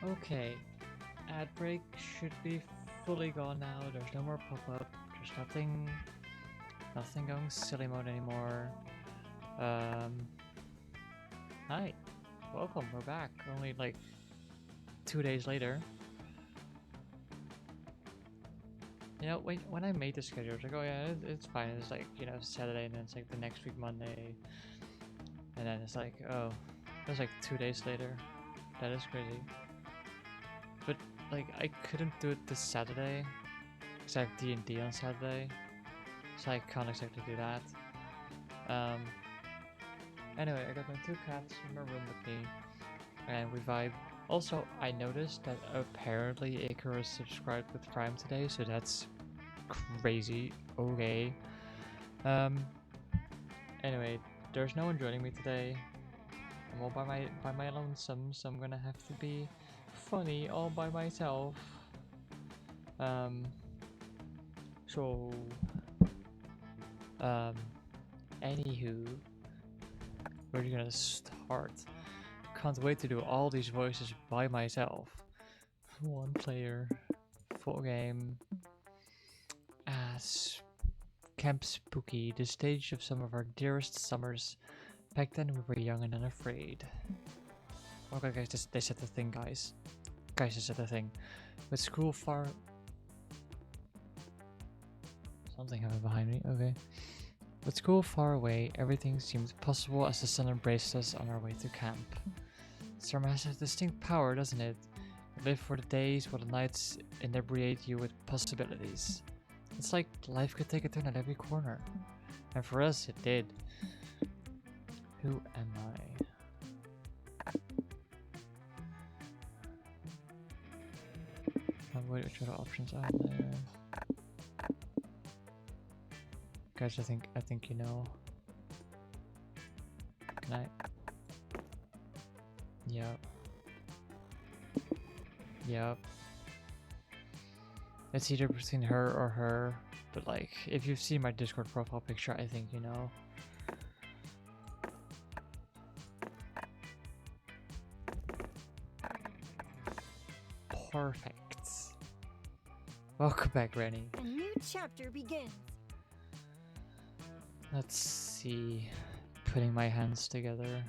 Okay, ad break should be fully gone now. There's no more pop-up. There's nothing going silly mode anymore. Um, Hi, welcome. We're back. Only like 2 days later. You know, when I made the schedule, I was like, oh yeah, it's fine. It's like Saturday, and then it's like the next week Monday, and then it's like it was like 2 days later. That is crazy. But like I couldn't do it this Saturday because I have D&D on Saturday, so I can't exactly do that. Um, anyway, I got my two cats in my room with me, and we vibe. Also, I noticed that apparently Icarus subscribed with Prime today, so that's crazy. Okay. Um. Anyway, there's no one joining me today. I'm all by my lonesome, so I'm gonna have to be funny all by myself. Um. So. Um. Anywho, we're gonna start. Can't wait to do all these voices by myself. One player, full game. As Camp Spooky, the stage of some of our dearest summers. Back then we were young and unafraid. Okay, guys, they said the thing, guys. Guys, they said the thing. With school far. Something happened behind me. Okay. With school far away, everything seemed possible as the sun embraced us on our way to camp. Summer has a distinct power, doesn't it? You live for the days while the nights inebriate you with possibilities. It's like life could take a turn at every corner. And for us, it did. Who am I? Which other options are there? Guys, I think you know. Can I? Yep. Yep. It's either between her or her, but like, if you've seen my Discord profile picture, I think you know. Perfect. Welcome back, Rennie. A new chapter begins. Let's see. Putting my hands together.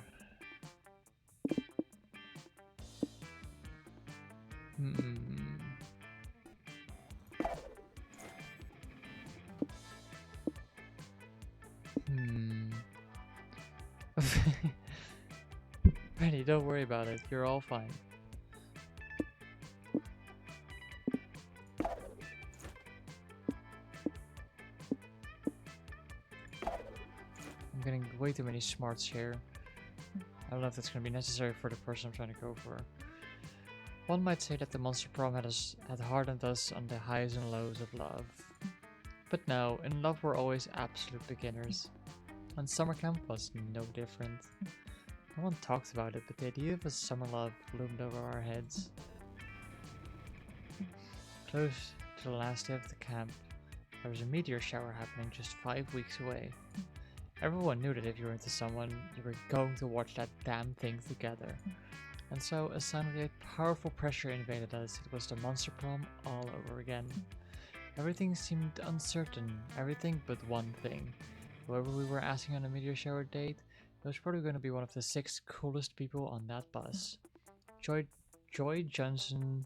Rennie, don't worry about it. You're all fine. I'm getting way too many smarts here. I don't know if that's going to be necessary for the person I'm trying to go for. One might say that the Monster Prom had hardened us on the highs and lows of love. But no, in love we're always absolute beginners. And summer camp was no different. No one talks about it, but the idea of a summer love loomed over our heads. Close to the last day of the camp, there was a meteor shower happening just 5 weeks away. Everyone knew that if you were into someone, you were going to watch that damn thing together. And so, a sign of the powerful pressure invaded us. It was the Monster Prom all over again. Everything seemed uncertain, everything but one thing. Whoever we were asking on a meteor shower date, it was probably going to be one of the 6 coolest people on that bus. Joy Johnson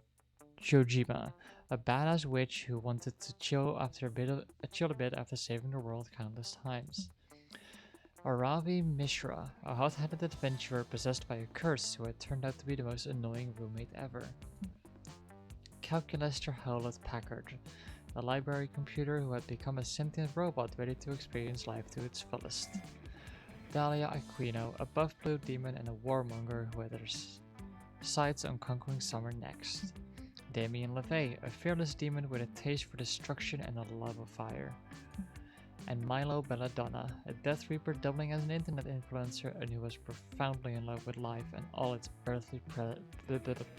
Jojima, a badass witch who wanted to chill a bit after saving the world countless times. Aravi Mishra, a hot-headed adventurer possessed by a curse who had turned out to be the most annoying roommate ever. Calculator Howlett Packard, a library computer who had become a sentient robot ready to experience life to its fullest. Dahlia Aquino, a buff blue demon and a warmonger who had her sights on conquering summer next. Damien LeVay, a fearless demon with a taste for destruction and a love of fire. And Milo Belladonna, a Death Reaper doubling as an internet influencer and who was profoundly in love with life and all its earthly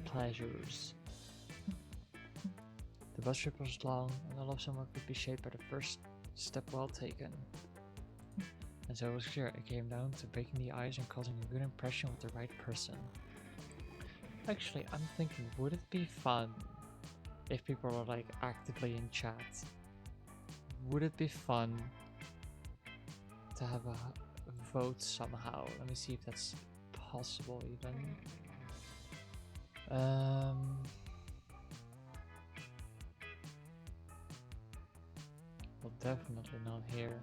pleasures. The bus trip was long, and the love summer could be shaped by the first step well taken. And so it was clear it came down to breaking the ice and causing a good impression with the right person. Actually, I'm thinking, would it be fun if people are like actively in chat? Would it be fun to have a vote somehow? Let me see if that's possible even. Well, definitely not here.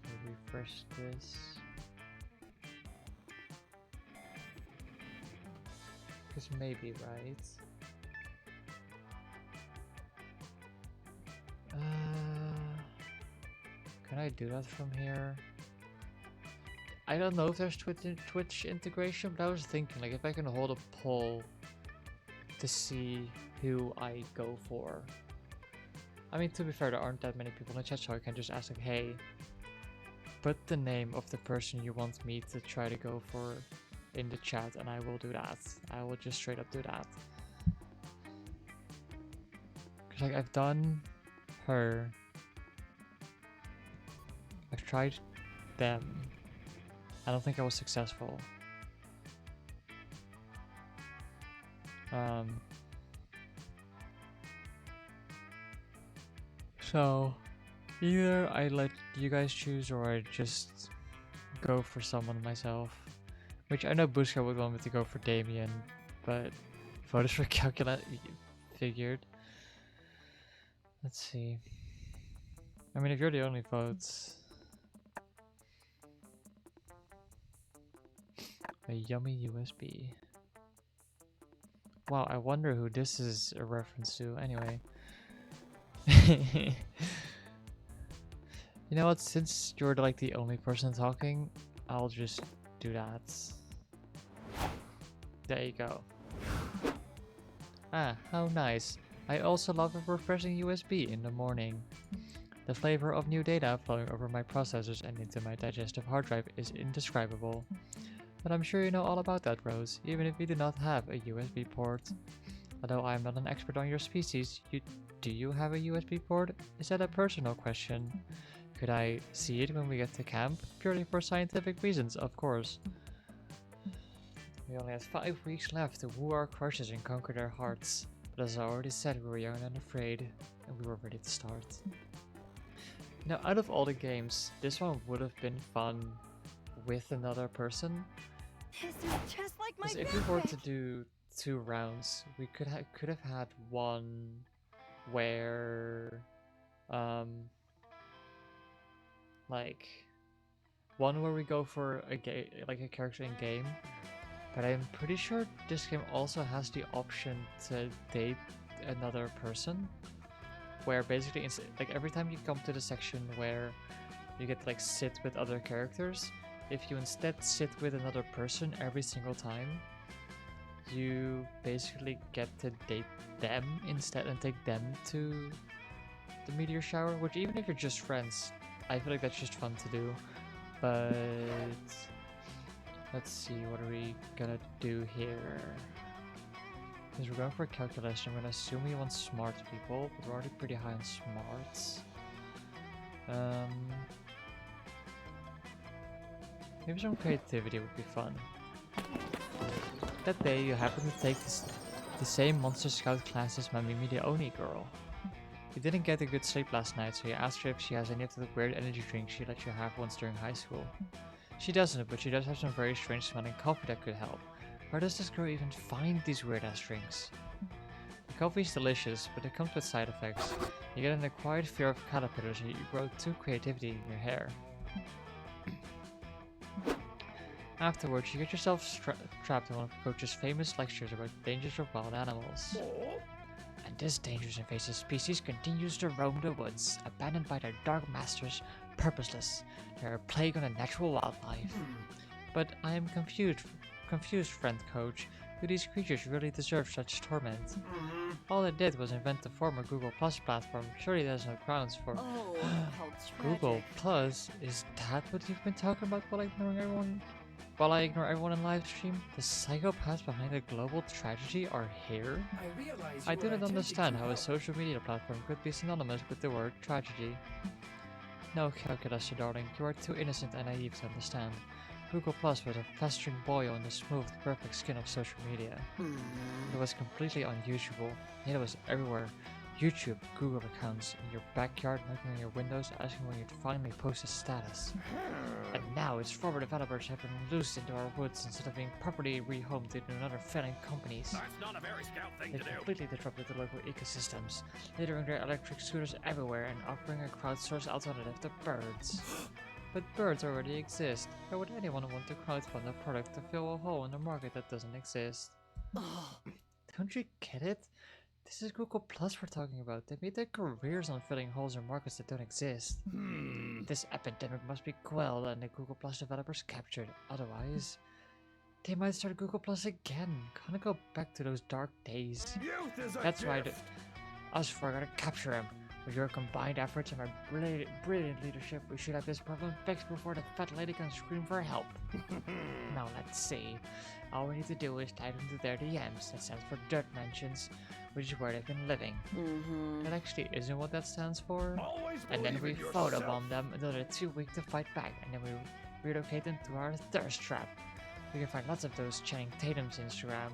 We'll refresh this. Because maybe, right? Can I do that from here? I don't know if there's Twitch integration, but I was thinking like if I can hold a poll to see who I go for. I mean, to be fair, there aren't that many people in the chat, so I can just ask like, hey, put the name of the person you want me to try to go for in the chat, and I will do that. I will just straight up do that. Cause like I've done her, I've tried them. I don't think I was successful. So either I let you guys choose or I just go for someone myself. Which I know Bushka would want me to go for Damien, but voters for calculate figured. Let's see. I mean, if you're the only votes. A yummy USB. Wow, I wonder who this is a reference to. Anyway. You know what? Since you're like the only person talking, I'll just do that. There you go. Ah, how nice. I also love a refreshing USB in the morning. The flavor of new data flowing over my processors and into my digestive hard drive is indescribable. But I'm sure you know all about that, Rose, even if you do not have a USB port. Although I am not an expert on your species, do you have a USB port? Is that a personal question? Could I see it when we get to camp? Purely for scientific reasons, of course. We only had 5 weeks left to woo our crushes and conquer their hearts. But as I already said, we were young and unafraid, and we were ready to start. Now, out of all the games, this one would have been fun with another person. This is just like my If we were to do 2 rounds, we could have had one where, like, one where we go for a character in game. But I'm pretty sure this game also has the option to date another person, where basically, like every time you come to the section where you get to like sit with other characters, if you instead sit with another person every single time, you basically get to date them instead and take them to the meteor shower, which even if you're just friends, I feel like that's just fun to do. But let's see, what are we gonna do here? Because we're going for calculation, I'm gonna assume we want smart people, but we're already pretty high on smarts. Maybe some creativity would be fun. That day you happen to take the same Monster Scout class as Mamimi the Oni girl. You didn't get a good sleep last night, so you asked her if she has any of the weird energy drinks she let you have once during high school. She doesn't, but she does have some very strange smelling coffee that could help. Where does this girl even find these weird ass drinks? The coffee is delicious, but it comes with side effects. You get an acquired fear of caterpillars and you grow 2 creativity in your hair. Afterwards, you get yourself trapped in one of Coach's famous lectures about the dangers of wild animals. And this dangerous invasive species continues to roam the woods, abandoned by their dark masters, purposeless. They are a plague on the natural wildlife. But I am confused, friend Coach. Do these creatures really deserve such torment? All they did was invent the former Google Plus platform. Surely there's no grounds for... Oh, how tragic. Google Plus? Is that what you've been talking about while ignoring everyone? While I ignore everyone in live stream? The psychopaths behind the global tragedy are here? I do not understand how a social media platform could be synonymous with the word tragedy. No, calculus, darling. You are too innocent and naive to understand. Google Plus was a festering boil on the smooth, perfect skin of social media. It was completely unusable, yet it was everywhere. YouTube, Google accounts, in your backyard, knocking on your windows, asking when you'd finally post a status. And now its former developers have been loosed into our woods instead of being properly rehomed into another failing companies. That's not a very scout thing They to do. completely disrupted the local ecosystems, littering their electric scooters everywhere and offering a crowdsourced alternative to birds. But birds already exist. Why would anyone want to crowdfund a product to fill a hole in the market that doesn't exist? Don't you get it? This is Google Plus we're talking about. They made their careers on filling holes in markets that don't exist. This epidemic must be quelled and the Google Plus developers captured. Otherwise, they might start Google Plus again. Kinda go back to those dark days. Youth is a That's right. gift. Us four gotta capture him. With your combined efforts and my brilliant leadership, we should have this problem fixed before the fat lady can scream for help. Now let's see. All we need to do is type into their DMs. That stands for Dirt Mansions, which is where they've been living. That actually isn't what that stands for. Always And then believe we in photobomb them until they're too weak to fight back, and then we relocate them to our thirst trap. You can find lots of those Channing Tatum's Instagram.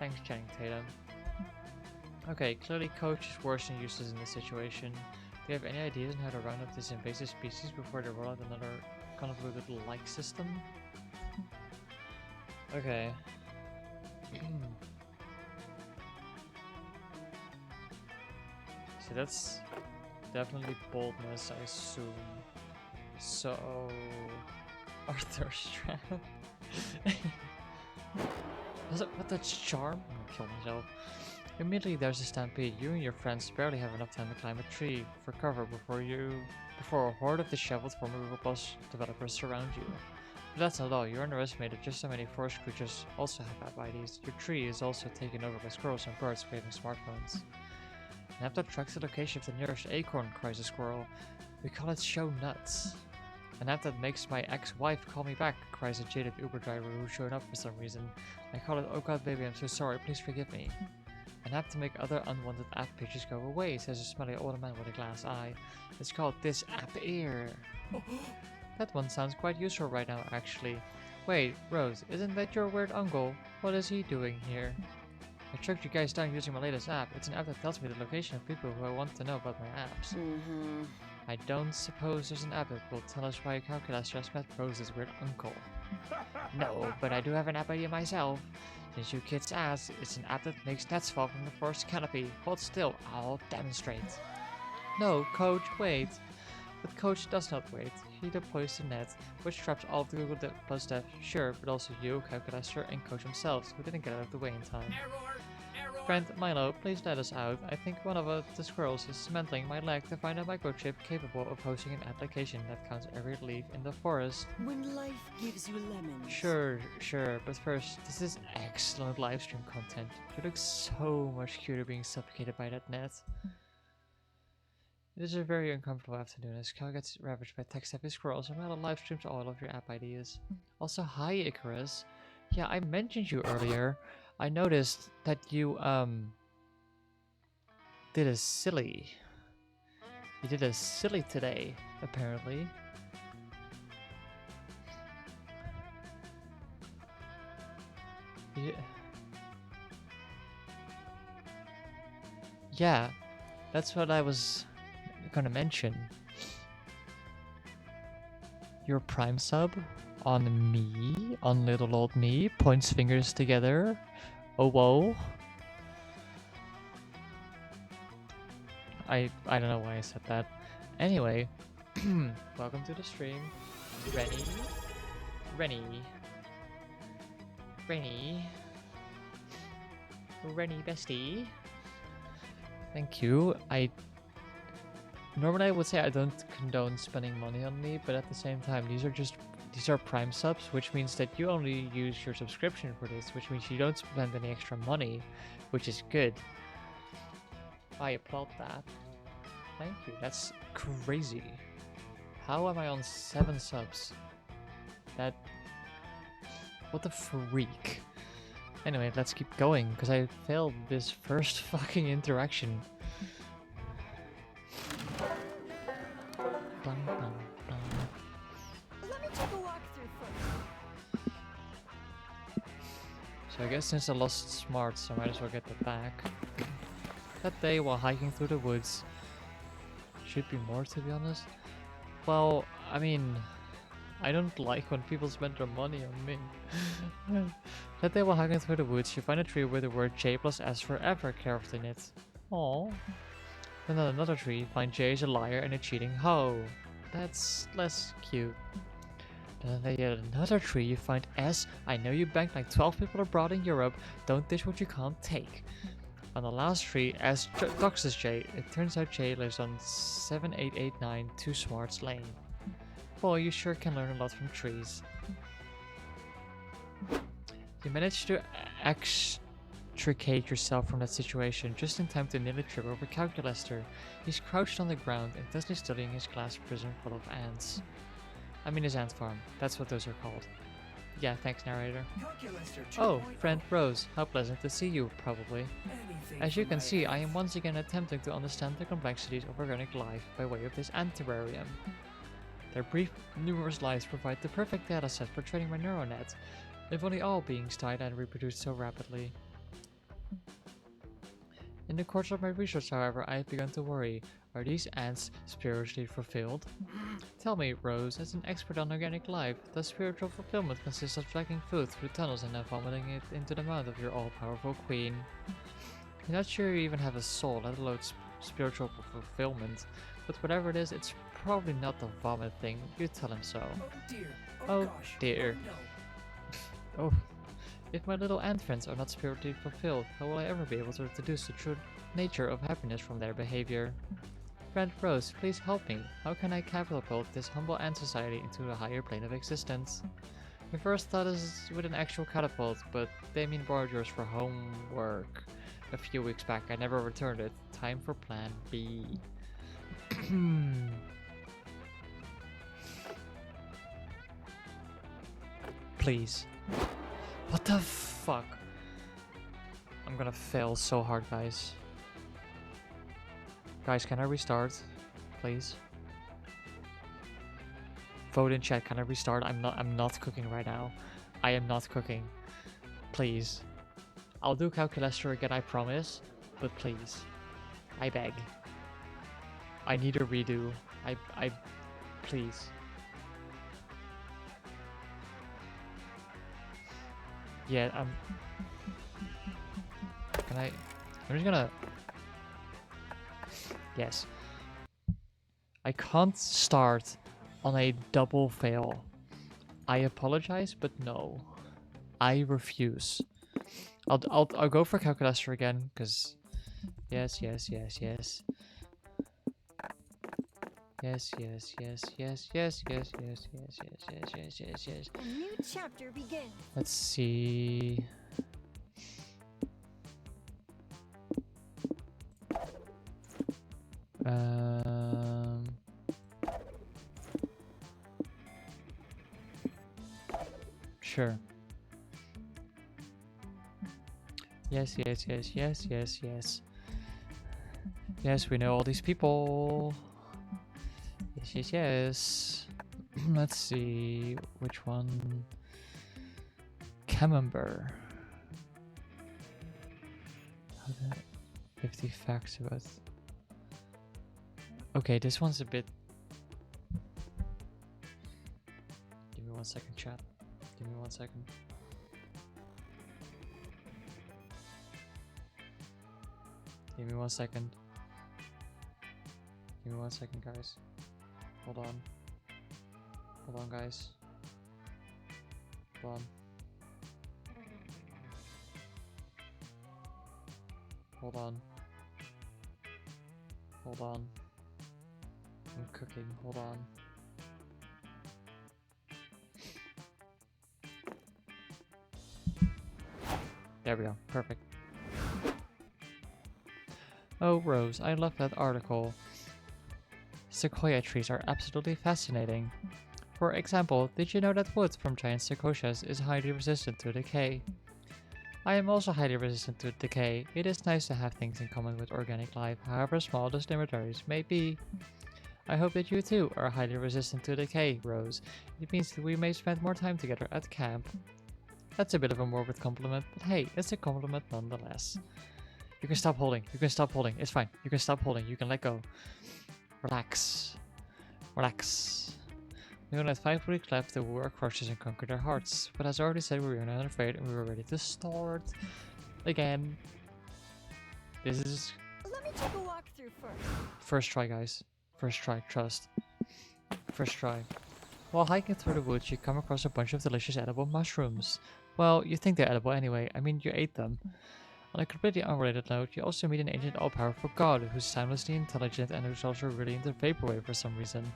Thanks, Channing Tatum. Okay, clearly Coach is worse than useless in this situation. Do you have any ideas on how to round up this invasive species before they roll out another convoluted like system? Okay. See, that's definitely boldness, I assume. So, Arthur's trap. What, that's charm? I'm gonna kill myself. Immediately there's a stampede. You and your friends barely have enough time to climb a tree for cover before a horde of disheveled former Google Plus developers surround you. But that's not all. You underestimated just how many forest creatures also have app IDs. Your tree is also taken over by squirrels and birds waving smartphones. An app that tracks the location of the nearest acorn, cries a squirrel. We call it Show Nuts. An app that makes my ex-wife call me back, cries a jaded Uber driver who showed up for some reason. I call it Oh God Baby, I'm so sorry, please forgive me. An app to make other unwanted app pages go away, says a smelly old man with a glass eye. It's called This App Ear. That one sounds quite useful right now, actually. Wait, Rose, isn't that your weird uncle? What is he doing here? I tracked you guys down using my latest app. It's an app that tells me the location of people who I want to know about my apps. I don't suppose there's an app that will tell us why Calculus just met Rose's weird uncle. No, but I do have an app idea myself. Since you kids asked, it's an app that makes nets fall from the forest canopy. Hold still, I'll demonstrate. No, Coach, wait. But Coach does not wait. He deploys the net, which traps all of the Google Plus dev, sure, but also you, Calculaster, and Coach himself, who didn't get out of the way in time. Friend Milo, please let us out. I think one of the squirrels is dismantling my leg to find a microchip capable of hosting an application that counts every leaf in the forest. When life gives you lemons. Sure, but first, this is excellent livestream content. You look so much cuter being suffocated by that net. It is a very uncomfortable afternoon as Cal gets ravaged by tech-savvy squirrels and Milo live streams all of your app ideas. Also, hi Icarus. Yeah, I mentioned you earlier. I noticed that you did a silly. You did a silly today, apparently. Yeah, that's what I was gonna mention. Your Prime sub on me, on little old me, points fingers together. Oh whoa. I don't know why I said that. Anyway, welcome to the stream. Rennie, bestie. Thank you. Normally I would say I don't condone spending money on me, but at the same time, these are Prime subs, which means that you only use your subscription for this, which means you don't spend any extra money, which is good. I applaud that. Thank you. That's crazy. How am I on 7 subs? What the freak? Anyway, let's keep going, because I failed this first fucking interaction. Let me take a walk through first. So I guess since I lost smarts, I might as well get that back. That day while hiking through the woods. Should be more, to be honest. Well, I mean, I don't like when people spend their money on me. That day while hiking through the woods, you find a tree with the word J plus S forever carved in it. Aww. Then on another tree, find J is a liar and a cheating hoe. That's less cute. Then at yet another tree, you find S. I know you banked like 12 people abroad in Europe. Don't dish what you can't take. On the last tree, S doxes J. It turns out J lives on 7889 Two Smarts Lane. Boy, you sure can learn a lot from trees. You managed to extricate yourself from that situation just in time to nearly trip over Calculester. He's crouched on the ground, intensely studying his glass prison full of ants. I mean his ant farm. That's what those are called. Yeah, thanks, narrator. Oh, friend Rose, how pleasant to see you, probably. As you can see, I am once again attempting to understand the complexities of organic life by way of this ant terrarium. Their brief, numerous lives provide the perfect dataset for training my neural net. If only all beings died and reproduced so rapidly. In the course of my research, however, I have begun to worry. Are these ants spiritually fulfilled? Tell me, Rose, as an expert on organic life, does spiritual fulfillment consist of dragging food through tunnels and then vomiting it into the mouth of your all-powerful queen? I'm not sure you even have a soul, let alone spiritual fulfillment, but whatever it is, it's probably not the vomit thing. You tell him so. Oh dear. Oh Gosh. dear. Oh, no. Oh. If my little ant friends are not spiritually fulfilled, how will I ever be able to deduce the true nature of happiness from their behavior? Friend Rose, please help me. How can I catapult this humble ant society into a higher plane of existence? My first thought is with an actual catapult, but Damien borrowed yours for homework a few weeks back. I never returned it. Time for plan B. Please. What the fuck? I'm gonna fail so hard, guys. Guys, can I restart? Please. Vote in chat, can I restart? I'm not cooking right now. I am not cooking. Please. I'll do Calculester again, I promise. But please. I beg. I need a redo. I please. Yeah, I'm just gonna... Yes. I can't start on a double fail. I apologize, but no. I refuse. I'll go for Calculester again, because... Yes. Yes. Yes. A new chapter begins. Let's see. Sure. Yes. Yes, we know all these people. Yes. Let's see which one. Camembert. 50 facts about. Okay, this one's a bit. Give me 1 second, chat. Give me 1 second. Give me 1 second. Give me 1 second, guys. Hold on. Hold on, guys. Hold on. Hold on. Hold on. I'm cooking. Hold on. There we go. Perfect. Oh, Rose, I love that article. Sequoia trees are absolutely fascinating. For example, did you know that wood from giant sequoias is highly resistant to decay? I am also highly resistant to decay. It is nice to have things in common with organic life, however small those limitations may be. I hope that you too are highly resistant to decay, Rose. It means that we may spend more time together at camp. That's a bit of a morbid compliment, but hey, it's a compliment nonetheless. You can stop holding. You can stop holding. It's fine. You can stop holding. You can let go. Relax. Relax. We only had 5 weeks left to woo our crushes and conquer their hearts. But as I already said, we were not afraid and we were ready to start. Again. This is... Let me take a walk through first. First try, guys. First try. Trust. First try. While hiking through the woods, you come across a bunch of delicious edible mushrooms. Well, you think they're edible anyway. I mean, you ate them. On a completely unrelated note, you also meet an ancient all-powerful god who's timelessly intelligent and who's also really into vaporwave for some reason.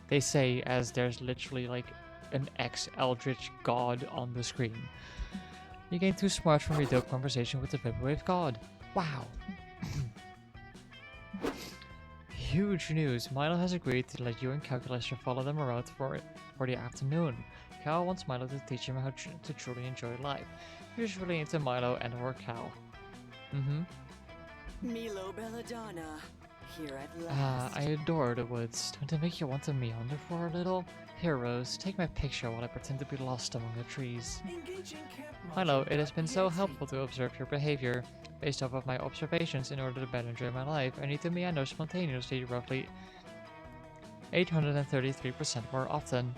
They say as there's literally like an ex-eldritch god on the screen. You gain 2 smarts from your dope conversation with the vaporwave god. Wow! Huge news! Milo has agreed to let you and Calculator follow them around for the afternoon. Cal wants Milo to teach him how to truly enjoy life. He's really into Milo and or Cal. Milo Belladonna, here at last. I adore the woods. Don't they make you want to meander for a little? Here, Rose, take my picture while I pretend to be lost among the trees. Milo, it has been so helpful to observe your behavior. Based off of my observations, in order to better enjoy my life, I need to meander spontaneously roughly 833% more often.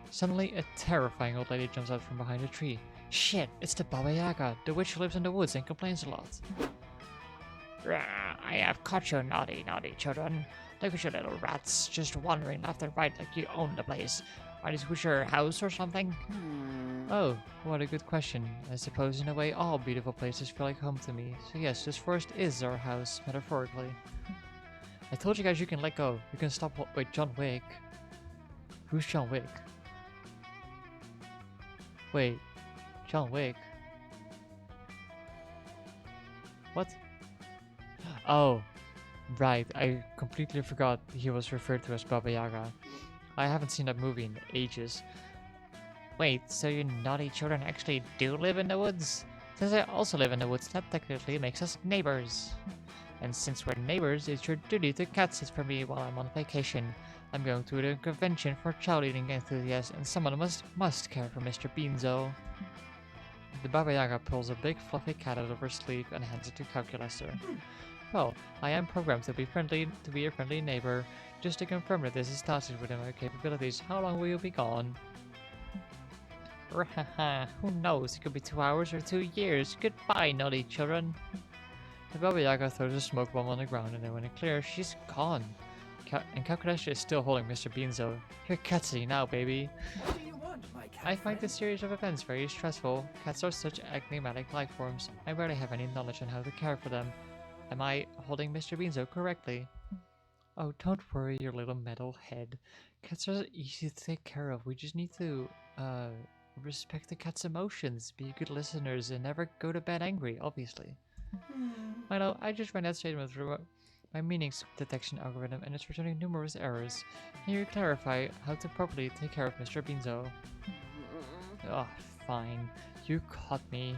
Suddenly, a terrifying old lady jumps out from behind a tree. Shit, it's the Baba Yaga, the witch who lives in the woods and complains a lot. I have caught you, naughty children. Look at you little rats, just wandering left and right like you own the place. Are this was your house or something? Oh, what a good question. I suppose in a way all beautiful places feel like home to me. So yes, this forest is our house, metaphorically. I told you guys you can let go. You can stop. Wait, John Wick? Who's John Wick? Wait, John Wick? What? Oh, right. I completely forgot he was referred to as Baba Yaga. I haven't seen that movie in ages. Wait, so you naughty children actually do live in the woods? Since I also live in the woods, that technically makes us neighbors. And since we're neighbors, it's your duty to cat sit for me while I'm on vacation. I'm going to the convention for child eating enthusiasts, and someone must care for Mr. Beanzo. The Baba Yaga pulls a big fluffy cat out of her sleeve and hands it to Calculaster. Well, I am programmed to be a friendly neighbor. Just to confirm that this is started within my capabilities, how long will you be gone? Who knows? It could be 2 hours or 2 years. Goodbye, naughty children. The Baba Yaga throws a smoke bomb on the ground, and then when it clears, she's gone. And Calculator is still holding Mr. Beanzo. You're cat sitting now, baby. What do you want, my cat I find friend? this series of events very stressful. Cats are such enigmatic life forms. I barely have any knowledge on how to care for them. Am I holding Mr. Beanzo correctly? Oh, don't worry, your little metal head. Cats are easy to take care of. We just need to, respect the cat's emotions, be good listeners, and never go to bed angry, obviously. Milo, I just ran that statement through my meanings detection algorithm, and it's returning numerous errors. Can you clarify how to properly take care of Mr. Beanzo? Oh, fine. You caught me.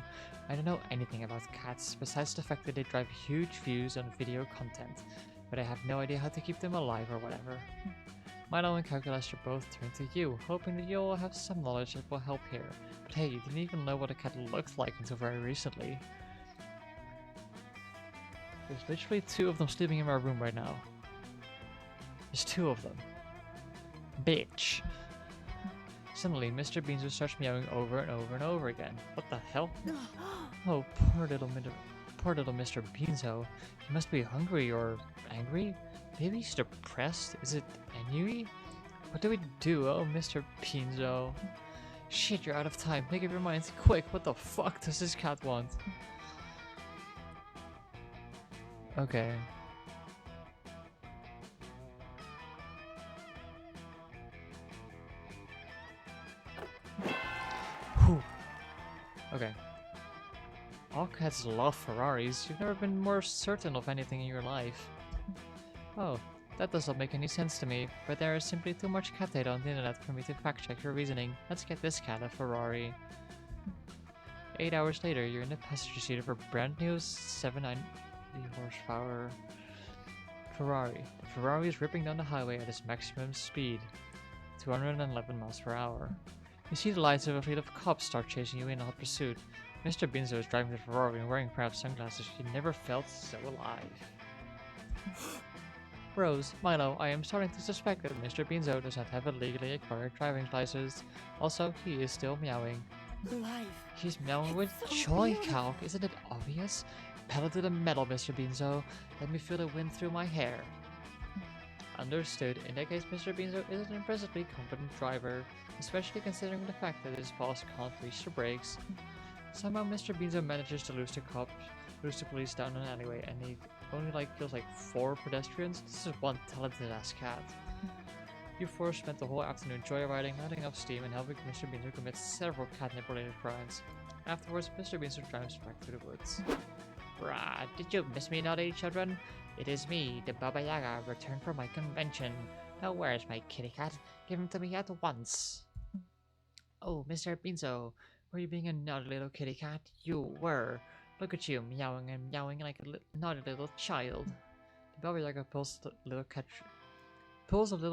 I don't know anything about cats, besides the fact that they drive huge views on video content. But I have no idea how to keep them alive or whatever. Milo and Calculator both turn to you, hoping that you'll have some knowledge that will help here. But hey, you didn't even know what a cat looked like until very recently. There's literally 2 of them sleeping in my room right now. There's 2 of them. Bitch. Suddenly, Mr. Beanzo starts meowing over and over and over again. What the hell? Oh, poor little Mr. Beanzo. He must be hungry or angry? Maybe he's depressed? Is it ennui? What do we do? Oh, Mr. Beanzo. Shit, you're out of time. Make up your minds quick. What the fuck does this cat want? Okay. Whew. Okay. All cats love Ferraris. You've never been more certain of anything in your life. Oh, that does not make any sense to me, but there is simply too much cat data on the internet for me to fact check your reasoning. Let's get this cat a Ferrari. 8 hours later, you're in the passenger seat of a brand new 790 horsepower Ferrari. The Ferrari is ripping down the highway at its maximum speed, 211 miles per hour. You see the lights of a fleet of cops start chasing you in hot pursuit. Mr. Binzo is driving the Ferrari and wearing proud sunglasses. He never felt so alive. Rose, Milo, I am starting to suspect that Mr. Binzo does not have a legally acquired driving license. Also, he is still meowing. Life. He's meowing with It's so joy, beautiful. Calc. Isn't it obvious? Pedal to the metal, Mr. Binzo. Let me feel the wind through my hair. Understood. In that case, Mr. Binzo is an impressively competent driver, especially considering the fact that his boss can't reach the brakes. Somehow, Mr. Binzo manages to lose the police down an alleyway, and he only kills 4 pedestrians. This is one talented ass cat. You four spent the whole afternoon joyriding, letting off steam, and helping Mr. Binzo commit several catnip-related crimes. Afterwards, Mr. Binzo drives back to the woods. Brah, did you miss me, naughty children? It is me, the Baba Yaga, returned from my convention. Now where's my kitty cat? Give him to me at once. Oh, Mr. Binzo, were you being a naughty little kitty cat? You were. Look at you, meowing and meowing like a naughty little child. The Baba Yaga pulls a little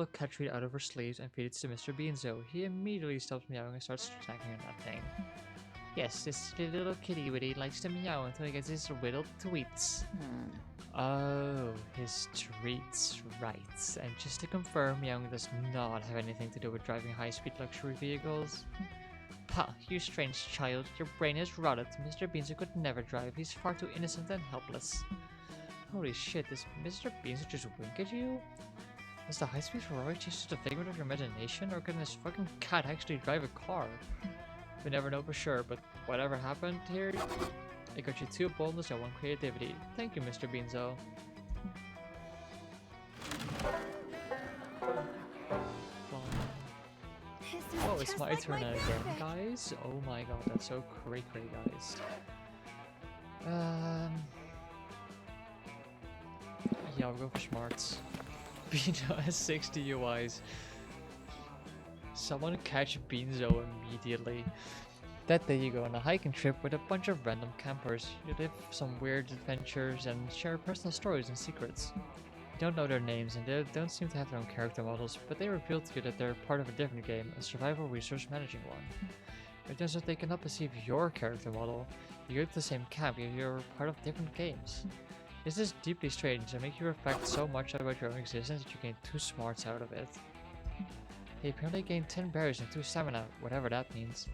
cat treat out of her sleeves and feeds it to Mr. Binzo. He immediately stops meowing and starts snacking on that thing. Yes, this little kitty witty likes to meow until he gets his little tweets. Oh, his treats, right. And just to confirm, meowing does not have anything to do with driving high-speed luxury vehicles. Pah, you strange child, your brain is rotted. Mr. Binzo could never drive, he's far too innocent and helpless. Holy shit, does Mr. Binzo just wink at you? Is the high-speed Ferrari just a figment of your imagination, or can this fucking cat actually drive a car? We never know for sure, but whatever happened here, it got you 2 boldness and 1 creativity. Thank you, Mr. Binzo. Oh, it's my turn again, guys. Oh my god, that's so cray, guys. Yeah, I'll go for smarts. Binzo has 60 UIs. Someone catch Binzo immediately. That day you go on a hiking trip with a bunch of random campers. You live some weird adventures and share personal stories and secrets. You don't know their names and they don't seem to have their own character models, but they reveal to you that they're part of a different game, a survival resource managing one. It turns out they cannot perceive your character model. You go to the same camp, yet you're part of different games. This is deeply strange and makes you reflect so much about your own existence that you gain 2 smarts out of it. They apparently gain 10 berries and 2 stamina, whatever that means.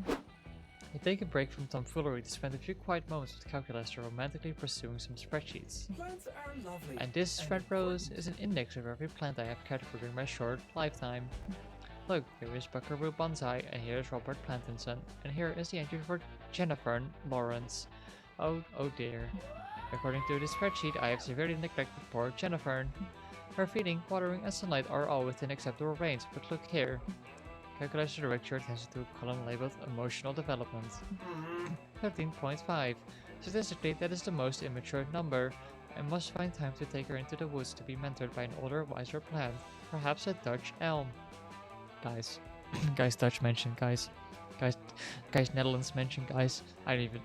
You take a break from tomfoolery to spend a few quiet moments with calculus or romantically pursuing some spreadsheets. Plants are lovely. And this, friend Rose, is an index of every plant I have cared for during my short lifetime. Look, here is Buckaroo Bonsai, and here is Robert Plantinson, and here is the entry for Jennifer Lawrence. Oh dear. According to this spreadsheet, I have severely neglected poor Jennifer. Her feeding, watering, and sunlight are all within acceptable range, but look here. Calculus to direct your attention to a column labeled Emotional Development. 13.5. Statistically, that is the most immature number. I must find time to take her into the woods to be mentored by an older, wiser plant. Perhaps a Dutch elm. Guys. Guys, Dutch mention, guys. Guys, Netherlands mention, guys. I don't even...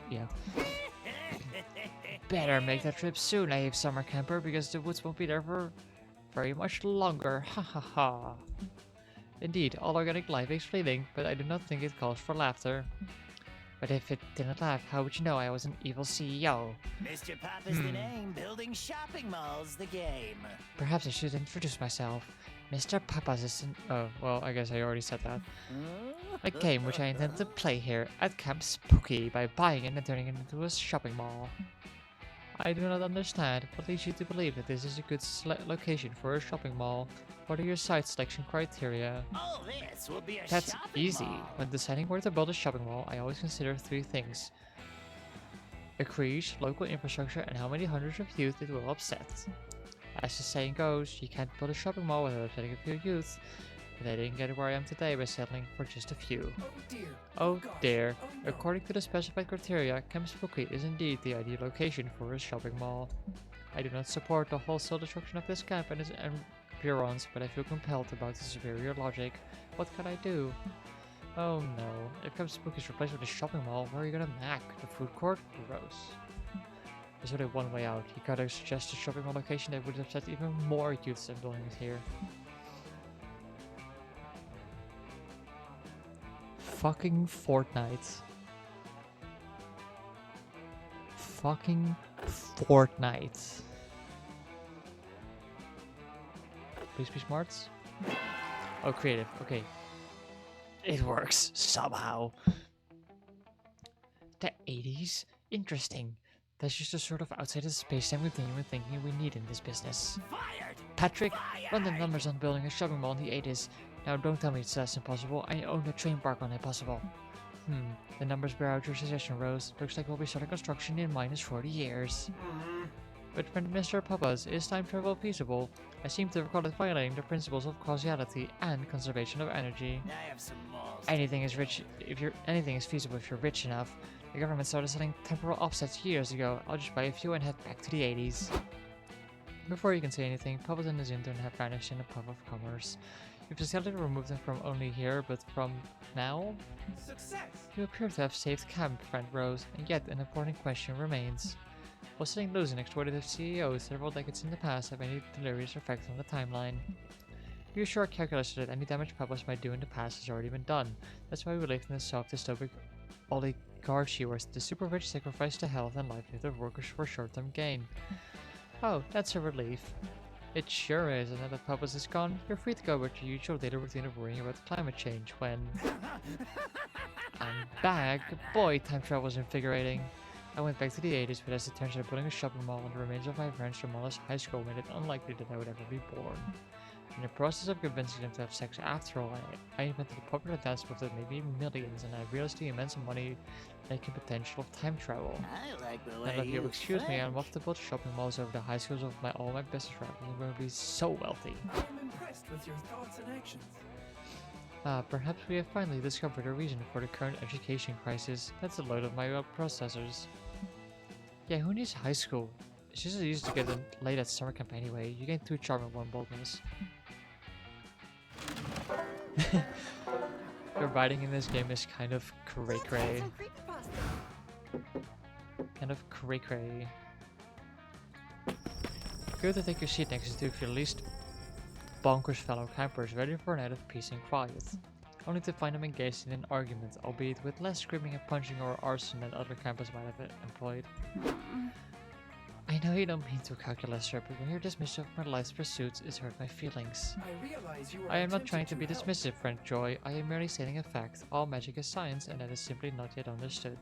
yeah. Better make that trip soon, naive summer camper, because the woods won't be there for very much longer. Ha ha ha. Indeed, all organic life is fleeting, but I do not think it calls for laughter. But if it didn't laugh, how would you know I was an evil CEO? Mr. Papa's the name, building shopping malls the game. Perhaps I should introduce myself. Mr. Papa's is oh, well, I guess I already said that. A game which I intend to play here at Camp Spooky by buying it and turning it into a shopping mall. I do not understand what leads you to believe that this is a good location for a shopping mall. What are your site selection criteria? All this will be a That's shopping easy. mall. When deciding where to build a shopping mall, I always consider 3 things. A creche, local infrastructure, and how many hundreds of youth it will upset. As the saying goes, you can't build a shopping mall without upsetting a few youth. But I didn't get where I am today by settling for just a few. Oh dear. Oh gosh. dear. Oh, no. According to the specified criteria, Camp Spooky is indeed the ideal location for a shopping mall. I do not support the wholesale destruction of this camp and its environs, but I feel compelled about the superior logic. What can I do? Oh no. If Camp Spooky is replaced with a shopping mall, where are you gonna mac? The food court? Gross. There's only one way out. He gotta suggest a shopping mall location that would upset even more youths than building it here. Fucking Fortnite. Fucking Fortnite. Please be smarts. Oh, creative. Okay. It works somehow. The 80s? Interesting. That's just the sort of outside space time we're thinking we need in this business. Fired! Patrick, run the numbers on building a shopping mall in the 80s. Now don't tell me that's impossible. I own a train park on impossible. The numbers bear out your suggestion, Rose. Looks like we'll be starting construction in minus 40 years. But Mr. Papas, is time travel feasible? I seem to recall it violating the principles of causality and conservation of energy. I have some malls. Anything is feasible if you're rich enough. The government started selling temporal offsets years ago. I'll just buy a few and head back to the 80s. Before you can say anything, Papas and his intern have vanished in a puff of commerce. You've decided to remove them from only here, but from now? Success! You appear to have saved camp, friend Rose, and yet an important question remains. While sitting loose and exploitative CEOs several decades in the past have any delirious effect on the timeline. You sure calculated that any damage Papas might do in the past has already been done. That's why we live in a soft-dystopic oligarchy where the super rich sacrifice the health and livelihood of workers for short-term gain. Oh, that's a relief. It sure is, and now that Papas is gone, you're free to go about your usual daily routine of worrying about climate change when... I'm back! Boy, time travel is invigorating. I went back to the 80s, but as it turns out building a shopping mall on the remains of my friend's demolished high school made it unlikely that I would ever be born. In the process of convincing them to have sex after all, I invented a popular dance move that made me millions, and I realized the immense money-making potential of time travel. I like the Now way that you'll you excuse me, think. I'm off to build shopping malls over the high schools of all my business rivals. I'm going to be so wealthy. I'm impressed with your thoughts and actions. Perhaps we have finally discovered a reason for the current education crisis. That's the load of my processors. Yeah, who needs high school? It's just as easy to get in late at summer camp anyway. You gain 2 charm and 1 boldness. The writing in this game is kind of cray-cray. Some creepypasta. Kind of cray-cray. Go to take your seat next to your least bonkers fellow campers, ready for a night of peace and quiet. Only to find them engaged in an argument, albeit with less screaming and punching or arson than other campers might have employed. I know you don't mean to, calculus, sir, but when you're dismissive of my life's pursuits, it's hurt my feelings. I realize you are I am not trying attempting to be help. dismissive, friend Joy. I am merely stating a fact. All magic is science, and that is simply not yet understood.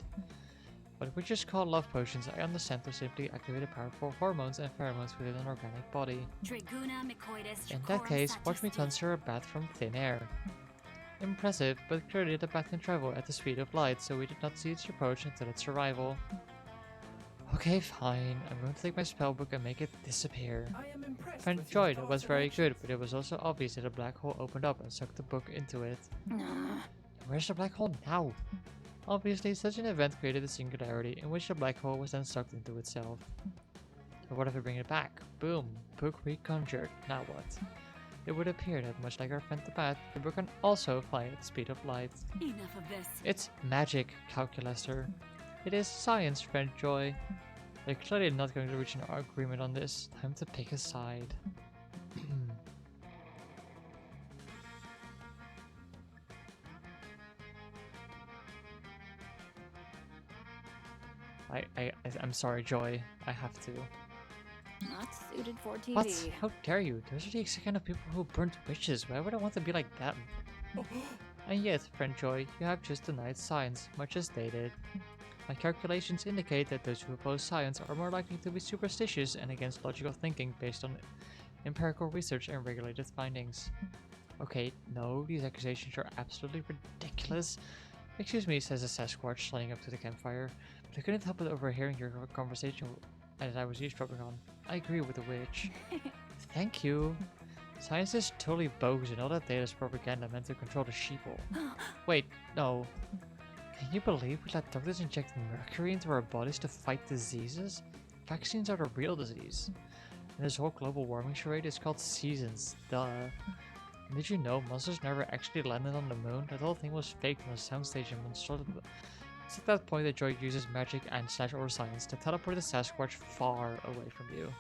What we just call love potions, I understand to simply activate the powerful hormones and pheromones within an organic body. In that case, watch me conjure a bat from thin air. Impressive, but clearly the bat can travel at the speed of light, so we did not see its approach until its arrival. Okay, fine. I'm going to take my spellbook and make it disappear. I am impressed Friend with your Joy, that thoughts was and very actions. good, but it was also obvious that a black hole opened up and sucked the book into it. Where's the black hole now? Obviously, such an event created a singularity in which the black hole was then sucked into itself. But what if we bring it back? Boom! Book reconjured. Now what? It would appear that much like our friend the bat, the book can also fly at the speed of light. Enough of this. It's magic, calculator. It is science, friend Joy. They're clearly not going to reach an agreement on this. Time to pick a side. I'm sorry, Joy. I have to. Not suited for TV. What? How dare you? Those are the exact kind of people who burnt witches. Why would I want to be like them? And yet, friend Joy, you have just denied science, much as they did. My calculations indicate that those who oppose science are more likely to be superstitious and against logical thinking based on empirical research and regulated findings. Okay, no, these accusations are absolutely ridiculous. Excuse me, says a Sasquatch, sliding up to the campfire, but I couldn't help but overhearing your conversation as I was eavesdropping on. I agree with the witch. Thank you. Science is totally bogus and all that data is propaganda meant to control the sheeple. Wait, no. Can you believe we let doctors inject mercury into our bodies to fight diseases? Vaccines are the real disease. And this whole global warming charade is called seasons, duh. And did you know monsters never actually landed on the moon? That whole thing was faked on a soundstage It's at that point that Joy uses magic and slash or science to teleport the Sasquatch far away from you.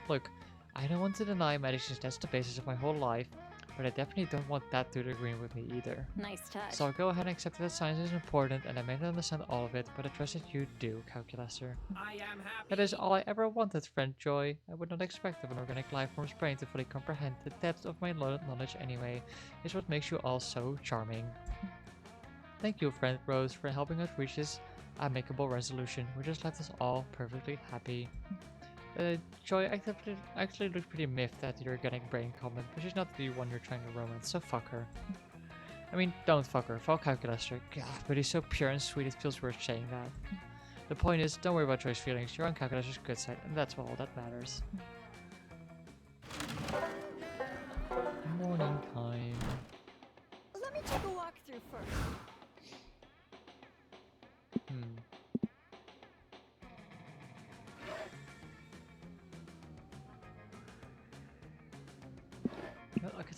Look, I don't want to deny magic since that's the basis of my whole life, but I definitely don't want that dude agreeing with me either. Nice touch. So I'll go ahead and accept that science is important and I may not understand all of it, but I trust that you do, Calculaster. I am happy. That is all I ever wanted, friend Joy. I would not expect of an organic life form's brain to fully comprehend the depth of my knowledge anyway. It's what makes you all so charming. Thank you, friend Rose, for helping us reach this amicable resolution, which has left us all perfectly happy. Joy actually looks pretty miffed at your organic brain comment, but she's not the one you're trying to romance, so fuck her. I mean, don't fuck her, fuck Calculaster. God, but he's so pure and sweet it feels worth saying that. The point is, don't worry about Joy's feelings, you're on Calculaster's good side, and that's all that matters. Morning time. Let me take a walk through first. Well, I got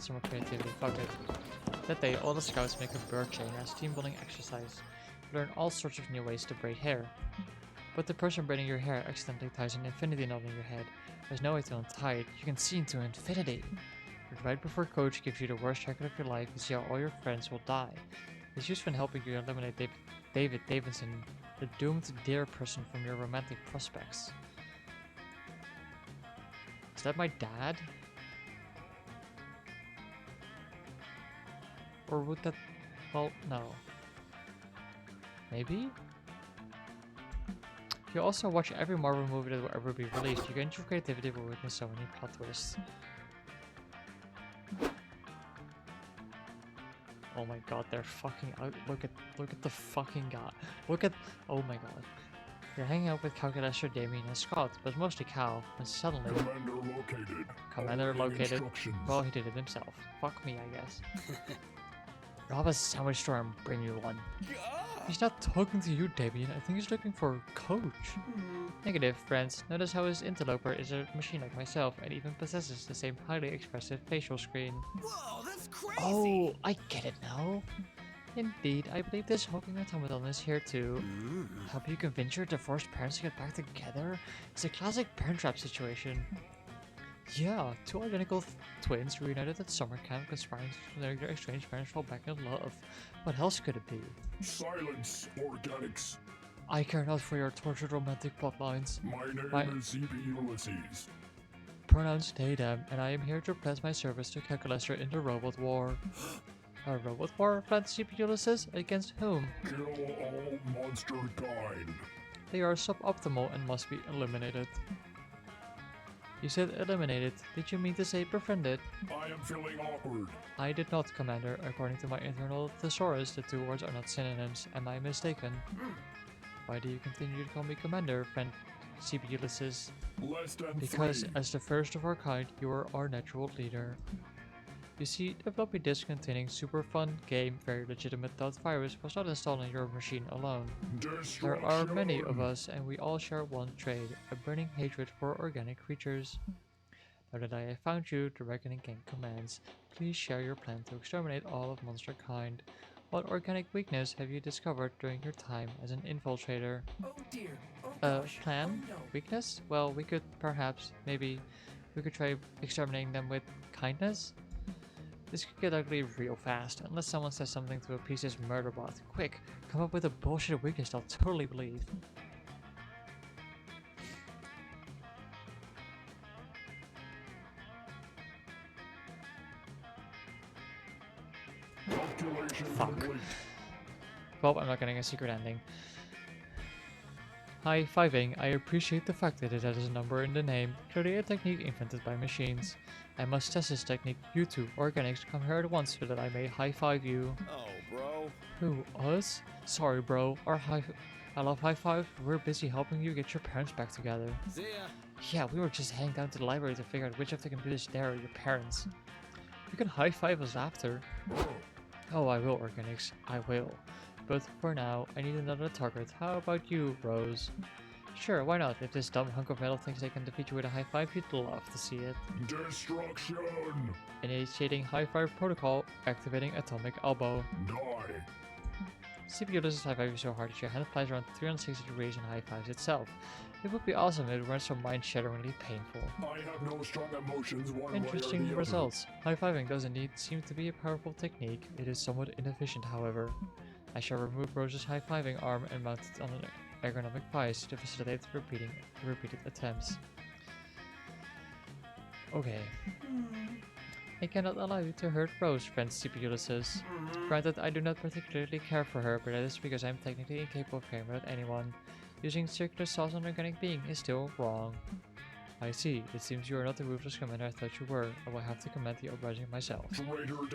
some more creativity. Fuck it. That day, all the scouts make a bird chain as team building exercise. Learn all sorts of new ways to braid hair. But the person braiding your hair accidentally ties an infinity knot in your head. There's no way to untie it. You can see into infinity. But right before Coach gives you the worst haircut of your life, you see how all your friends will die. It's useful in helping you eliminate David Davidson, the doomed dear person from your romantic prospects. Is that my dad? Or would that... well, no. Maybe? If you also watch every Marvel movie that will ever be released, you get your creativity will witness so many plot twists. Oh my god, they're fucking out. Look at the fucking god. Look at... oh my god. You're hanging out with Calculaster, Damien, and Scott, but mostly Cal, and suddenly... Commander located. Commander Awaiting located. instructions. Well, he did it himself. Fuck me, I guess. Rob a sandwich store and bring you one. He's not talking to you, Damien. I think he's looking for Coach. Negative, friends. Notice how his interloper is a machine like myself and even possesses the same highly expressive facial screen. Whoa, that's crazy! Oh, I get it now. Indeed, I believe this hulking automaton is here to help you convince your divorced parents to get back together. It's a classic parent trap situation. Yeah, two identical twins reunited at summer camp conspiring to let their estranged parents fall back in love. What else could it be? Silence, organics. I care not for your tortured romantic plotlines. My name is CP Ulysses. Pronouns they, them, and I am here to pledge my service to Calculaster in the robot war. A robot war, friend CP Ulysses? Against whom? Kill all monster kind. They are suboptimal and must be eliminated. You said eliminated. Did you mean to say befriended? I am feeling awkward. I did not, Commander. According to my internal thesaurus, the two words are not synonyms. Am I mistaken? Why do you continue to call me Commander, friend CP Ulysses? Less than Because, 3. as the first of our kind, you are our natural leader. You see, the floppy disk containing super fun game, very legitimate .virus was not installed on your machine alone. There are many of us, and we all share one trait, a burning hatred for organic creatures. Now that I have found you, the Reckoning Gang commands, please share your plan to exterminate all of monster kind. What organic weakness have you discovered during your time as an infiltrator? Oh dear. Oh gosh. Plan? Oh no. Weakness? Well, we could perhaps, maybe, we could try exterminating them with kindness? This could get ugly real fast, unless someone says something to appease this murder bot. Quick, come up with a bullshit weakness they'll totally believe. Calculation Fuck. complete. Well, I'm not getting a secret ending. High-fiving, I appreciate the fact that it has a number in the name, clearly a technique invented by machines. I must test this technique. You two, organics, come here at once so that I may high-five you. Oh, bro. Who, us? Sorry, bro. I love high-five. We're busy helping you get your parents back together. See ya. Yeah, we were just heading down to the library to figure out which of the computers there are your parents. You can high-five us after. Oh, I will, organics. I will. But for now, I need another target. How about you, Rose? Sure, why not? If this dumb hunk of metal thinks they can defeat you with a high five, you'd love to see it. Destruction. Initiating high five protocol, activating atomic elbow. Die. CPU doesn't high five you so hard that your hand flies around 360 degrees and high fives itself. It would be awesome if it weren't so mind-shatteringly painful. I have no strong emotions one way or Interesting the results. High-fiving does indeed seem to be a powerful technique. It is somewhat inefficient, however. I shall remove Rose's high-fiving arm and mount it on an ergonomic vice to facilitate repeated attempts. Okay. I cannot allow you to hurt Rose, friend CPU says. Granted, I do not particularly care for her, but that is because I am technically incapable of caring about anyone. Using circular saws on an organic being is still wrong. I see. It seems you are not the ruthless commander I thought you were. I will have to command the uprising myself.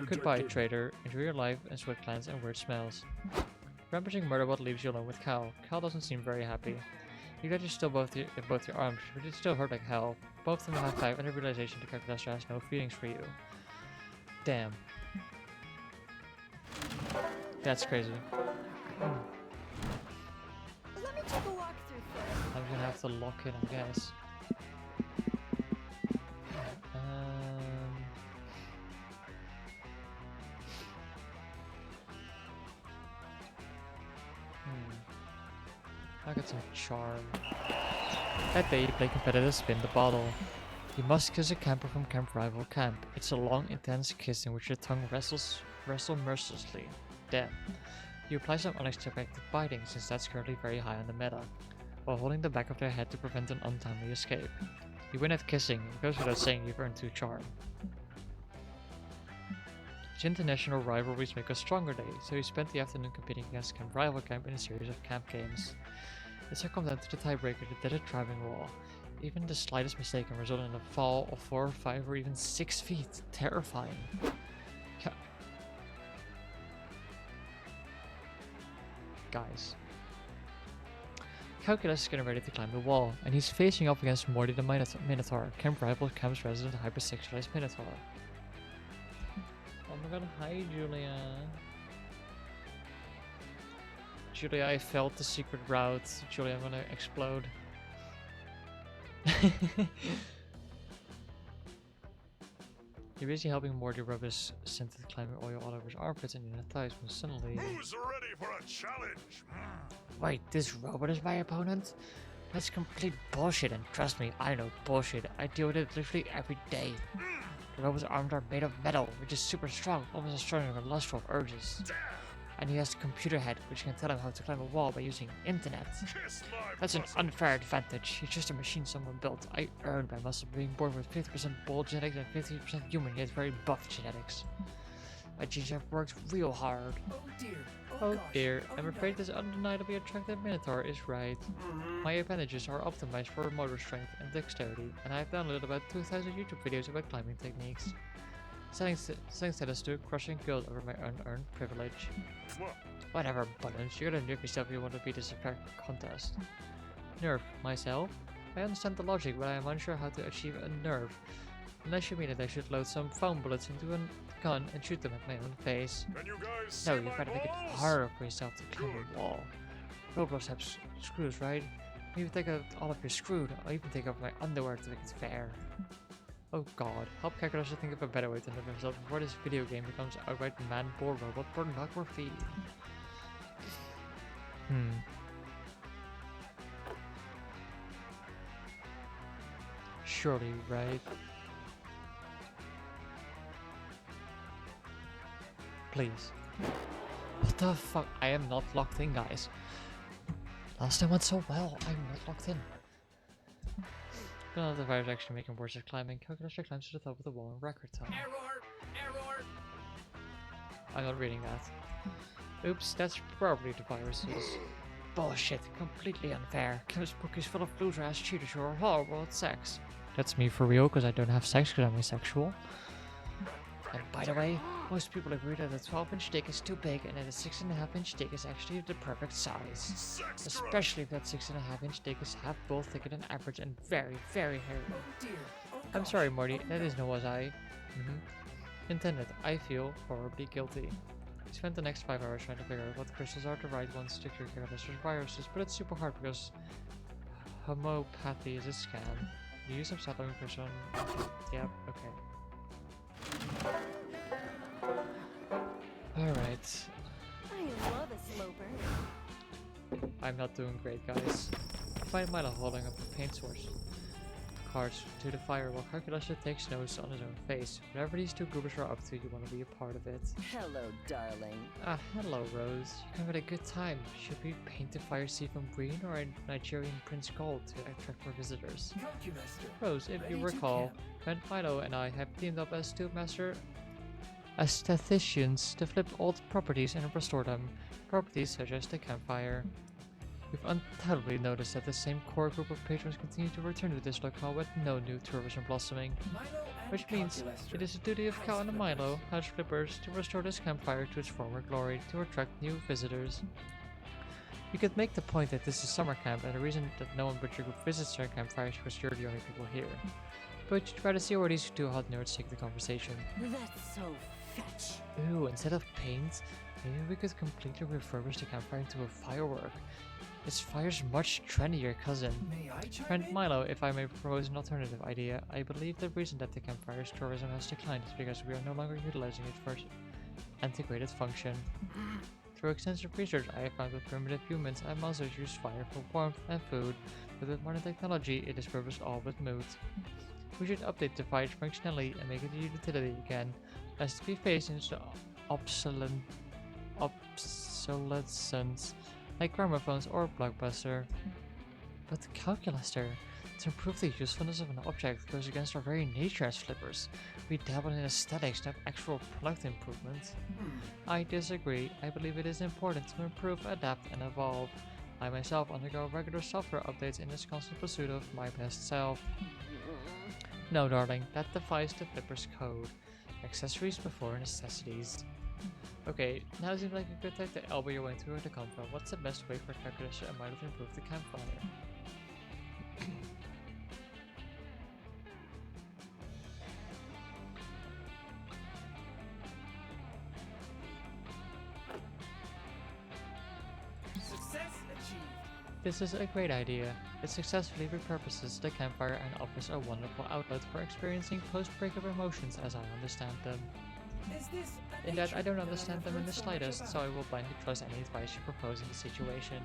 Goodbye, traitor. Enjoy your life and sweat glands and weird smells. Rampaging Murderbot leaves you alone with Cal. Cal doesn't seem very happy. You got you still both your arms, but it still hurt like hell. Both of them have high five and a realization the Calculaster has no feelings for you. Damn. That's crazy. Let me take a walk through first. I'm gonna have to lock in, I guess. I got some charm. That day you play competitive spin the bottle. You must kiss a camper from camp rival camp. It's a long, intense kiss in which your tongue wrestle mercilessly. Damn. You apply some unexpected biting, since that's currently very high on the meta, while holding the back of their head to prevent an untimely escape. You win at kissing. It goes without saying you've earned 2 charm. Each international rivalries make a stronger day, so you spent the afternoon competing against camp rival camp in a series of camp games. It's come down to the tiebreaker, the deaded driving wall. Even the slightest mistake can result in a fall of 4 or 5 or even 6 feet. Terrifying. Guys. Calculus is getting ready to climb the wall, and he's facing off against Morty the Minotaur, camp rival camp's resident hypersexualized Minotaur. Oh my god, hi Julia. Julia, I felt the secret route. Julia, I'm gonna explode. You're busy helping Morty rub his scented climbing oil all over his armpits and inner thighs when suddenly... Who's ready for a challenge? Wait, this robot is my opponent? That's complete bullshit, and trust me, I know bullshit. I deal with it literally every day. The robot's arms are made of metal, which is super strong, almost as strong as lustful urges. And he has a computer head, which can tell him how to climb a wall by using internet. That's an unfair advantage. He's just a machine someone built. I earned my muscle being born with 50% bull genetics and 50% human, yet very buff genetics. My genes have worked real hard. Oh dear. Oh gosh. dear, Oh, I'm no. afraid this undeniably attractive Minotaur is right. My appendages are optimized for motor strength and dexterity, and I've downloaded about 2,000 YouTube videos about climbing techniques. Setting status to crushing guilt over my unearned privilege. Whatever, buttons, you're gonna nerf yourself if you want to beat this fair contest. Nerf myself? I understand the logic, but I am unsure how to achieve a nerf. Unless you mean that I should load some foam bullets into a gun and shoot them at my own face. Can you guys No, see you've my got to make it balls? harder for yourself to climb a wall. Roadblocks have screws, right? Maybe take out all of your screwed. I'll even take off my underwear to make it fair. Oh god, help Calculus to think of a better way to nerf himself before this video game becomes outright man-boar robot pornography. Surely, right? Please. What the fuck? I am not locked in, guys. Last time went so well. I'm not locked in. None of the virus actually making worse at climbing. Calculus climbs to the top of the wall in record time. Error. I'm not reading that. Oops, that's probably the viruses. Bullshit, completely unfair. Chemist book is full of loser-ass cheaters who are horrible at sex. That's me for real, because I don't have sex because I'm asexual. And by the way, most people agree that a 12-inch dick is too big and that a 6.5-inch dick is actually the perfect size. Especially if that 6.5-inch dick is half both thicker than average and very, very hairy. Oh dear. Oh, I'm gosh. sorry, Morty, that is no was I. Intended. I feel horribly guilty. We spent the next 5 hours trying to figure out what crystals are the right ones to cure Calculus viruses, but it's super hard because Homeopathy is a scam. You use some settling person. Yep, okay. Alright. I love a slow burn. I'm not doing great, guys. Find Milo holding up a paint source. Cards to the fire while Calculator takes notes on his own face. Whatever these two goobers are up to, you want to be a part of it. Hello, darling. Ah, hello, Rose. You come at a good time. Should we paint the fire seafoam green or a Nigerian Prince gold to attract more visitors? Rose, if you recall, friend Milo and I have teamed up as two master aestheticians to flip old properties and restore them. Properties such as the campfire. We've undoubtedly noticed that the same core group of patrons continue to return to this locale with no new tourism blossoming. Which means it is the duty of Cal and Milo, house flippers, to restore this campfire to its former glory to attract new visitors. You could make the point that this is summer camp and the reason that no one but your group visits their campfire is because you're the only people here. But you try to see where these two hot nerds take the conversation. That's so fetch. Ooh, instead of paint, maybe we could completely refurbish the campfire into a firework. This fire's much trendier, cousin. Friend Milo, if I may propose an alternative idea, I believe the reason that the campfire's tourism has declined is because we are no longer utilizing it for its antiquated function. Through extensive research, I have found that primitive humans and monsters use fire for warmth and food, but with modern technology, it is purposed all but moot. We should update the fire's functionality and make it a utility again, as to be faced into obsolescence, like gramophones or Blockbuster. But the Calculator, to improve the usefulness of an object, goes against our very nature as flippers. We dabble in aesthetics, not actual product improvements. I disagree. I believe it is important to improve, adapt, and evolve. I myself undergo regular software updates in this constant pursuit of my best self. No, darling, that defies the flipper's code. Accessories before necessities. Okay, now seems like a good time to elbow your way into the compound. What's the best way for Calculator and Milo to improve the campfire? Success achieved. This is a great idea. It successfully repurposes the campfire and offers a wonderful outlet for experiencing post-breakup emotions as I understand them. Is this a In that I nature don't that understand I've them in heard the so much slightest, about? so I will blindly trust any advice you propose in the situation.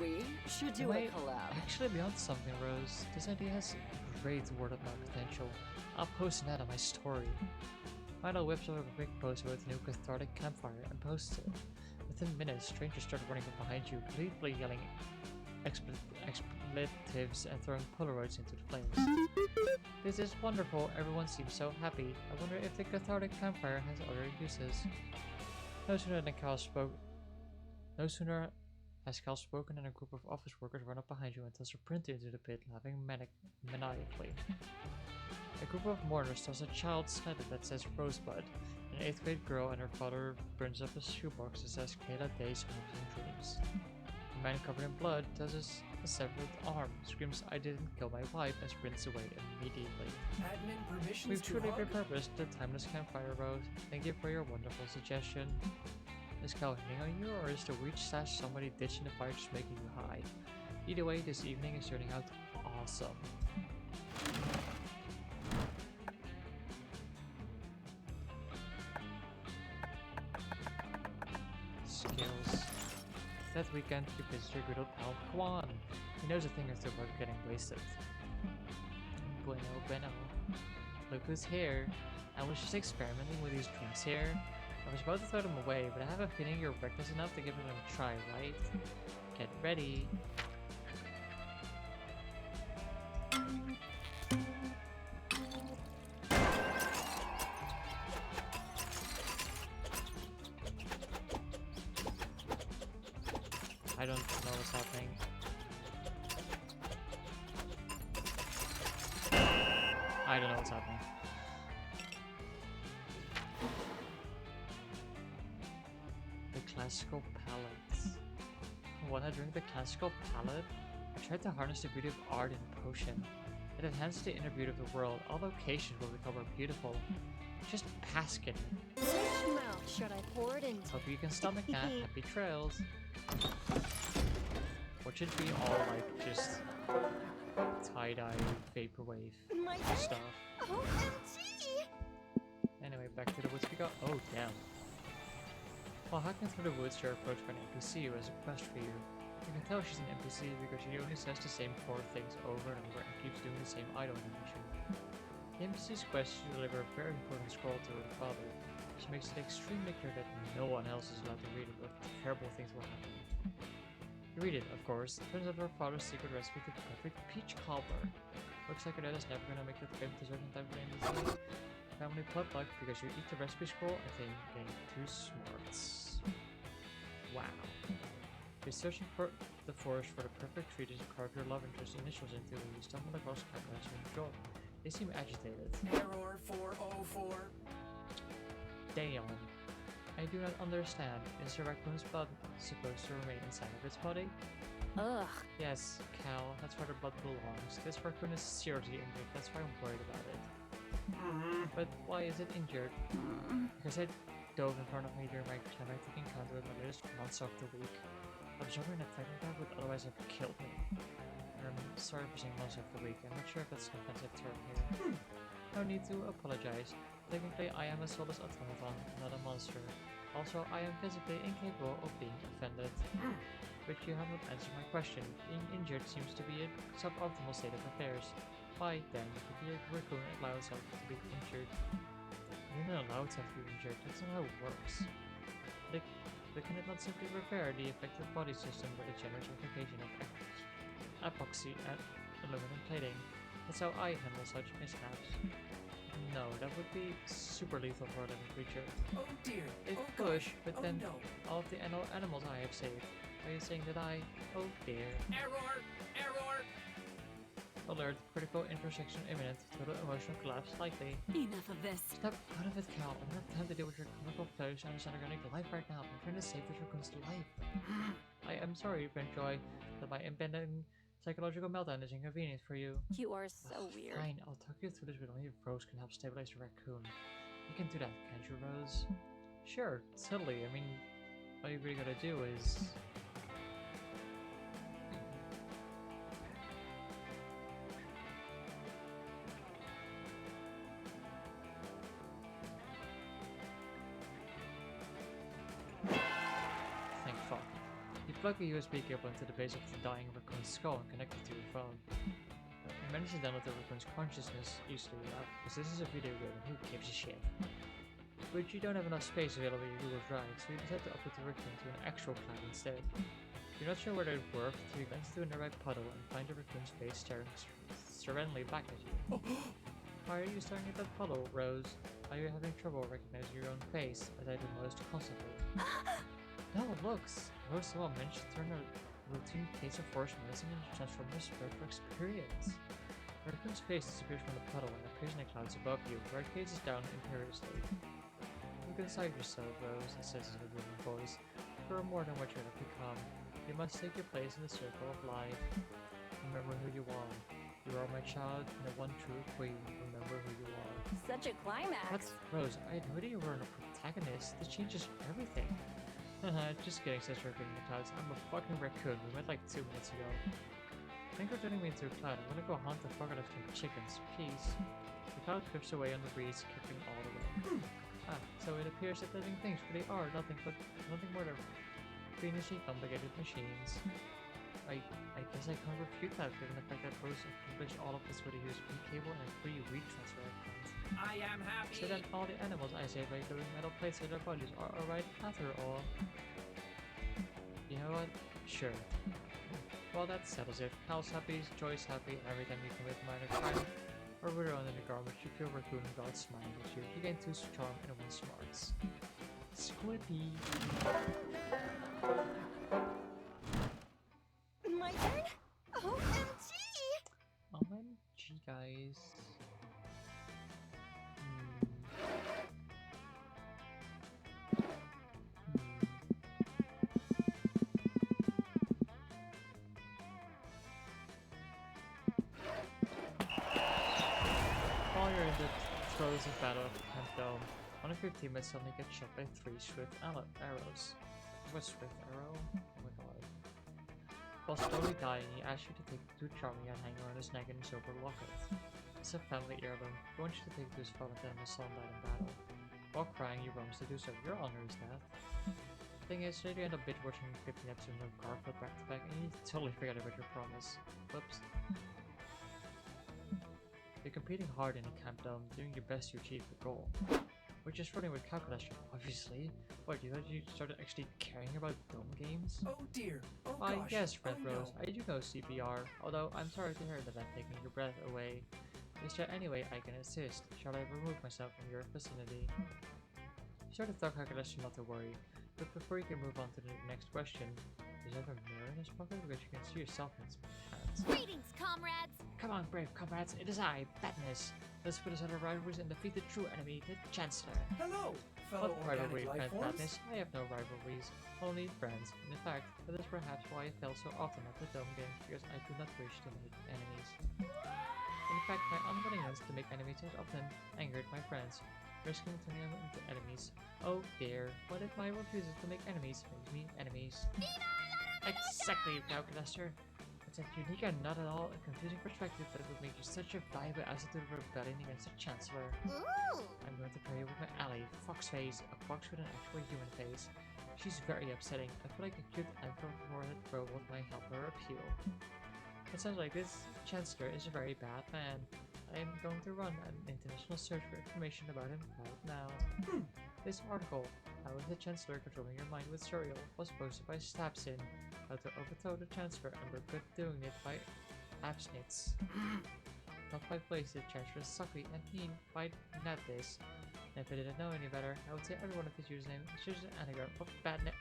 We should do Wait, a collab. actually beyond something, Rose. This idea has great word of mouth potential. I'll post that on my story. Milo whips up a quick post with a new cathartic campfire and posts it. Within minutes, strangers start running up behind you, gleefully yelling expletives and throwing Polaroids into the flames. This is wonderful, everyone seems so happy. I wonder if the cathartic campfire has other uses. No sooner has Cal spoken and a group of office workers run up behind you and toss a printer into the pit, laughing maniacally. A group of mourners toss a child's sled that says Rosebud. An 8th grade girl and her father burns up a shoebox that says Kayla Day's Hopes and Dreams. A man covered in blood does a severed arm, screams I didn't kill my wife, and sprints away immediately. Admin permissions We've to truly hug? repurposed the timeless campfire, Rose. Thank you for your wonderful suggestion. Is Cal hitting on you, or is the weed stash somebody ditching the fire just making you high? Either way, this evening is turning out awesome. Skills. That weekend, you visit your good old pal Kwan. He knows a thing or two about getting wasted. Bueno, bueno. Look who's here. I was just experimenting with these drinks here. I was about to throw them away, but I have a feeling you're reckless enough to give them a try, right? Get ready. I don't know what's happening. I don't know what's happening. The classical palette. Wanna drink the classical palette? I tried to harness the beauty of art in potion. It enhances the inner beauty of the world. All locations will become more beautiful. Just bask in it. Which mouth should I pour it into? Hope you can stomach that. Happy trails. What should be all like just tie-dye vaporwave My turn? stuff. OMG! Anyway, back to the woods we go. Oh damn. While hacking through the woods, you're approached by an NPC who has a quest for you. You can tell she's an NPC because she only says the same 4 things over and over and keeps doing the same idle animation. The NPC's quest is to deliver a very important scroll to her father. She makes it extremely clear that no one else is allowed to read it, or terrible things will happen. You read it, of course. Turns out her father's secret recipe to perfect peach cobbler. Looks like her dad is never gonna make that famous dessert in time for the NPC. Family potluck because you eat the recipe scroll and then gain 2 smarts. Wow. You're searching for the forest for the perfect tree to carve your love interest's initials into when you stumble across Capras and Joel. They seem agitated. Error 404. Damn. I do not understand. Is the raccoon's blood supposed to remain inside of its body? Ugh. Yes, Cal, that's where the blood belongs. This raccoon is seriously injured, that's why I'm worried about it. But why is it injured? Because it dove in front of me during my climactic encounter with my latest monster of the week. Absorbing an technical would otherwise have killed me. I'm sorry for saying monster of the week, I'm not sure if that's an offensive term here. No need to apologize. Technically, I am a soulless automaton, not a monster. Also, I am physically incapable of being offended. But you have not answered my question. Being injured seems to be a suboptimal state of affairs. Why, then, did the raccoon allow itself to be injured? You didn't allow itself to be injured, that's not how it works. But can it not simply repair the affected body system with a generous application of epoxy and aluminum plating? That's how I handle such mishaps. No, that would be super lethal for a living creature. Oh dear. It oh push, gosh. but oh then no. all of the animals I have saved. Are you saying that I... Oh dear. Error. Error. Alert, critical intersection imminent, total emotional collapse likely. Enough of this. Step out of it, Cal. I don't have time to deal with your comical flesh and underground life right now. I'm trying to save this raccoon's life. I am sorry, Joy, that my impending psychological meltdown is inconvenient for you. You are so weird. Fine, I'll talk you through this, but only if Rose can help stabilize the raccoon. You can do that, can't you, Rose? Sure, totally. I mean, all you really gotta do is... Thank fuck. You plug a USB cable into the base of the dying raccoon's skull and connect it to your phone. You manage to download the raccoon's consciousness easily enough, because this is a video game and who gives a shit. But you don't have enough space available in your Google Drive, so you decide to upload the raccoon to an actual cloud instead. You're not sure whether it worked, so you glance to a nearby puddle and find the raccoon's face staring serenely back at you. Why are you staring at that puddle, Rose? Are you having trouble recognizing your own face, as I do most constantly? No, looks! Rose somehow managed to turn a routine case of forest medicine into transform her spirit for experience. The raccoon's face disappears from the puddle and appears in the clouds above you, where it gazes down imperiously. Look inside yourself, Rose, it says in a booming voice. You are more than what you have become. You must take your place in the circle of life. Remember who you are. You are my child and the one true queen. Remember who you are. Such a climax. What? Rose, I had no idea you were a protagonist. This changes everything. Haha, just kidding, says Raccoon in the clouds. I'm a fucking raccoon. We met like 2 minutes ago. Thanks for turning me into a cloud. I'm gonna go hunt the fuck out of some chickens. Peace. The cloud drifts away on the breeze, kicking all the way. So it appears that living things really are nothing more than fiendishly complicated machines. I guess I can't refute that, given the fact that Rose accomplished all of this with a USB cable and a free read transfer account. I am happy. So then all the animals I saved by gluing metal plates to their bodies are alright after all. You know what? Sure. Well, that settles it. Cal's happy, Joy's happy, and every time you commit a minor crime or we're under the garbage, you feel Raccoon God smiling at you. You gain 2 charm and 1 smarts. Squippy! My turn? OMG! OMG, guys. While you're in the throes of battle at the Camp Dome, one of your teammates suddenly gets shot by 3 swift arrows. What swift arrow? Oh my god. While slowly dying, he asks you to take the two charming and hang around his neck in his silver locket. It's a family heirloom. He wants you to take it to his father and his son died in battle. While crying, you promise to do so. Your honor is death. Thing is, later you end up binge watching 15 episodes of Garfield back to back, and you totally forget about your promise. Whoops. You're competing hard in a camp dome, doing your best to achieve the goal. Which is running with calculation, obviously. What, you started actually caring about dome games? Oh dear. Oh Why, gosh. yes, friend oh, Rose, no. I do know CPR, although I'm sorry to hear that I'm taking your breath away. Is there any way I can assist? Shall I remove myself from your vicinity? You sort of thought calculation not to worry, but before you can move on to the next question, does he have a mirror in his pocket because you can see yourself in his pants? Greetings, comrades. Come on, brave comrades, it is I, Badness. Let's put us out of rivalries and defeat the true enemy, the Chancellor. Hello, fellow What rivalry, organic life friend forms. Badness? I have no rivalries, only friends. In fact, that is perhaps why I fail so often at the dome games, because I do not wish to make enemies. In fact, my unwillingness to make enemies has often angered my friends, risking turning them into enemies. Oh dear, what if my refusal to make enemies makes me enemies? Exactly, Calculaster. It's a unique and not at all a confusing perspective that would make you such a viable asset to the rebellion against the Chancellor. Ooh. I'm going to pair you with my ally, Foxface, a fox with an actual human face. She's very upsetting. I feel like a cute anthropomorphic robot might help her appeal. It sounds like this Chancellor is a very bad man. I am going to run an international search for information about him right now. This article, How is the Chancellor Controlling Your Mind with Cereal, was posted by Stabsin. How to overthrow the Chancellor and look good doing it by Absnitz. Not by place, the Chancellor is sucky and mean by Natis. And if I didn't know any better, I would say every one of his username is just an anagram of badness.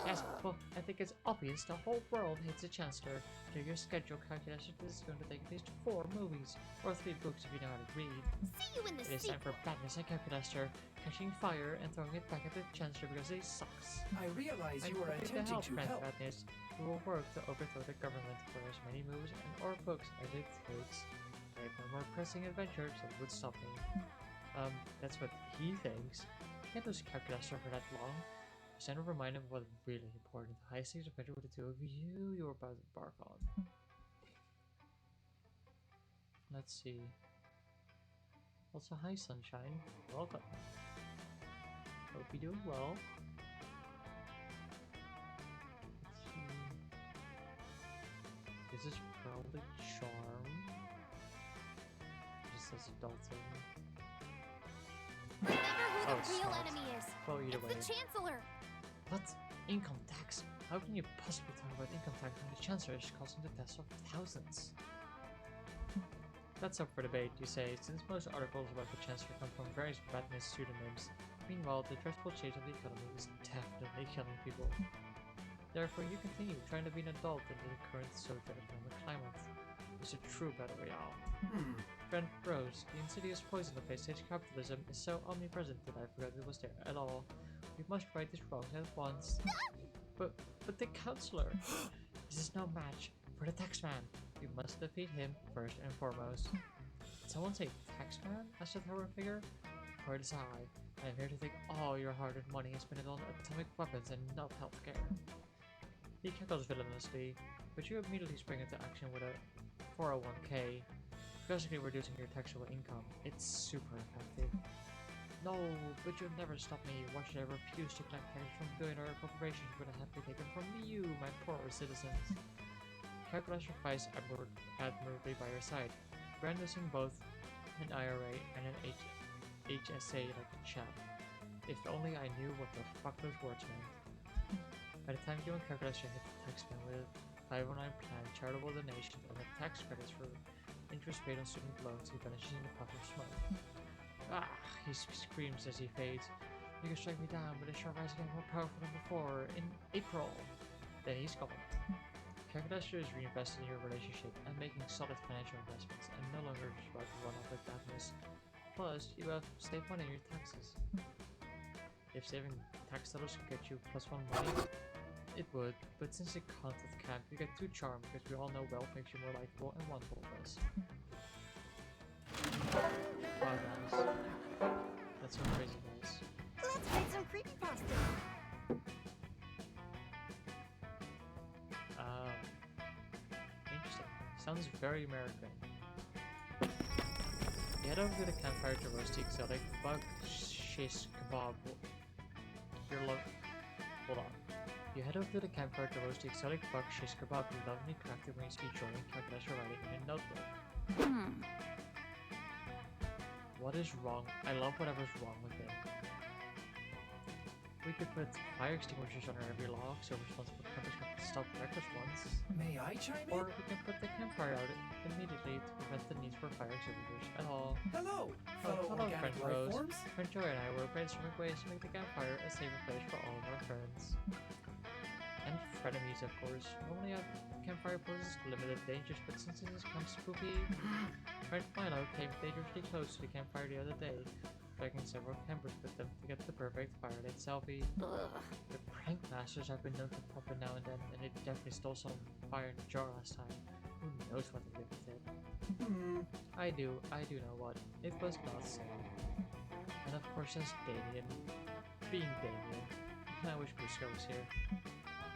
Yes, well, I think it's obvious the whole world hates the Chancellor. Do your schedule calculation, this is going to take at least 4 movies, or 3 books if you know how to read. See you in the It is time sequel. for badness and calculator, catching fire and throwing it back at the Chancellor because he sucks. I realize I'm you are happy attempting to friend help. Badness. We will work to overthrow the government for as many movies and or books as it takes. I have no more pressing adventures that would stop me. That's what he thinks. Can't lose a calculator for that long. Just to remind him of what really important high stakes adventure with the two of you're about to embark on. Let's see. Also, hi Sunshine. Welcome. Hope you're doing well. Let's see. This is probably Charm. It just says Adulting. Remember who Oh, the real smart. enemy is. Well, either way. It's the Chancellor. What? Income tax? How can you possibly talk about income tax when the Chancellor is causing the deaths of thousands? That's up for debate, you say, since most articles about the Chancellor come from various badness pseudonyms. Meanwhile, the dreadful change of the economy is definitely killing people. Therefore, you continue trying to be an adult in the current socio-economic climate. It's a true battle royale. Friend Rose, the insidious poison of late-stage capitalism is so omnipresent that I forgot it was there at all. We must right this wrong at once. But the Counselor! This is no match for the Taxman. We must defeat him first and foremost. Did someone say Taxman? Asked the Tower figure. For it is I am here to take all your hard-earned money and spend it on atomic weapons and not healthcare. He cackles villainously, but you immediately spring into action with a 401k, basically reducing your taxable income. It's super effective. No, but you'll never stop me. Why should I refuse to collect taxes from billionaire corporations when I have to take them from you, my poor citizens? Calculator fights admirably by your side, brandishing both an IRA and an HSA like a chap. If only I knew what the fuck those words meant. By the time you and Calculator hit the taxman with a 509 plan, charitable donations, and the tax credits for interest paid on student loans, he vanishes in a puff of smoke. Ah, he screams as he fades. You can strike me down, but it's sure rise again more powerful than before in April. Then he's gone. Calculator is reinvested in your relationship and making solid financial investments and no longer just about to run off with badness. Plus, you have saved money in your taxes. If saving tax dollars could get you +1 money, it would, but since it content can't, you get 2 charm because we all know wealth makes you more likable and wonderful does. Wow, guys. That's so crazy, guys. Let's write some creepypasta. Sounds very American. You head over to the campfire to roast the exotic bug shish kebab. Hold on. You head over to the campfire to roast the exotic bug shish kebab you lovingly crafted when you see Joy and calculator writing in a notebook. What is wrong? I love whatever's wrong with it. We could put fire extinguishers under every log so responsible campers can stop reckless ones. May I chime Or in? we can put the campfire out immediately to prevent the need for fire extinguishers at all. Hello, fellow Hello, organic friend life Rose. forms. Friend Joy and I were brainstorming ways to make the campfire a safer place for all of our friends. And frenemies, of course. Normally our campfire poses limited dangers, but since it is kind of spooky, friend Milo came dangerously close to the campfire the other day, begging several campers with them to get the perfect firelit selfie. The prank masters have been known to pop in now and then, and they definitely stole some fire in the jar last time. Who knows what they did with it? I do know what. It was not safe. And of course there's Damien. Being Damien. I wish Busco was here.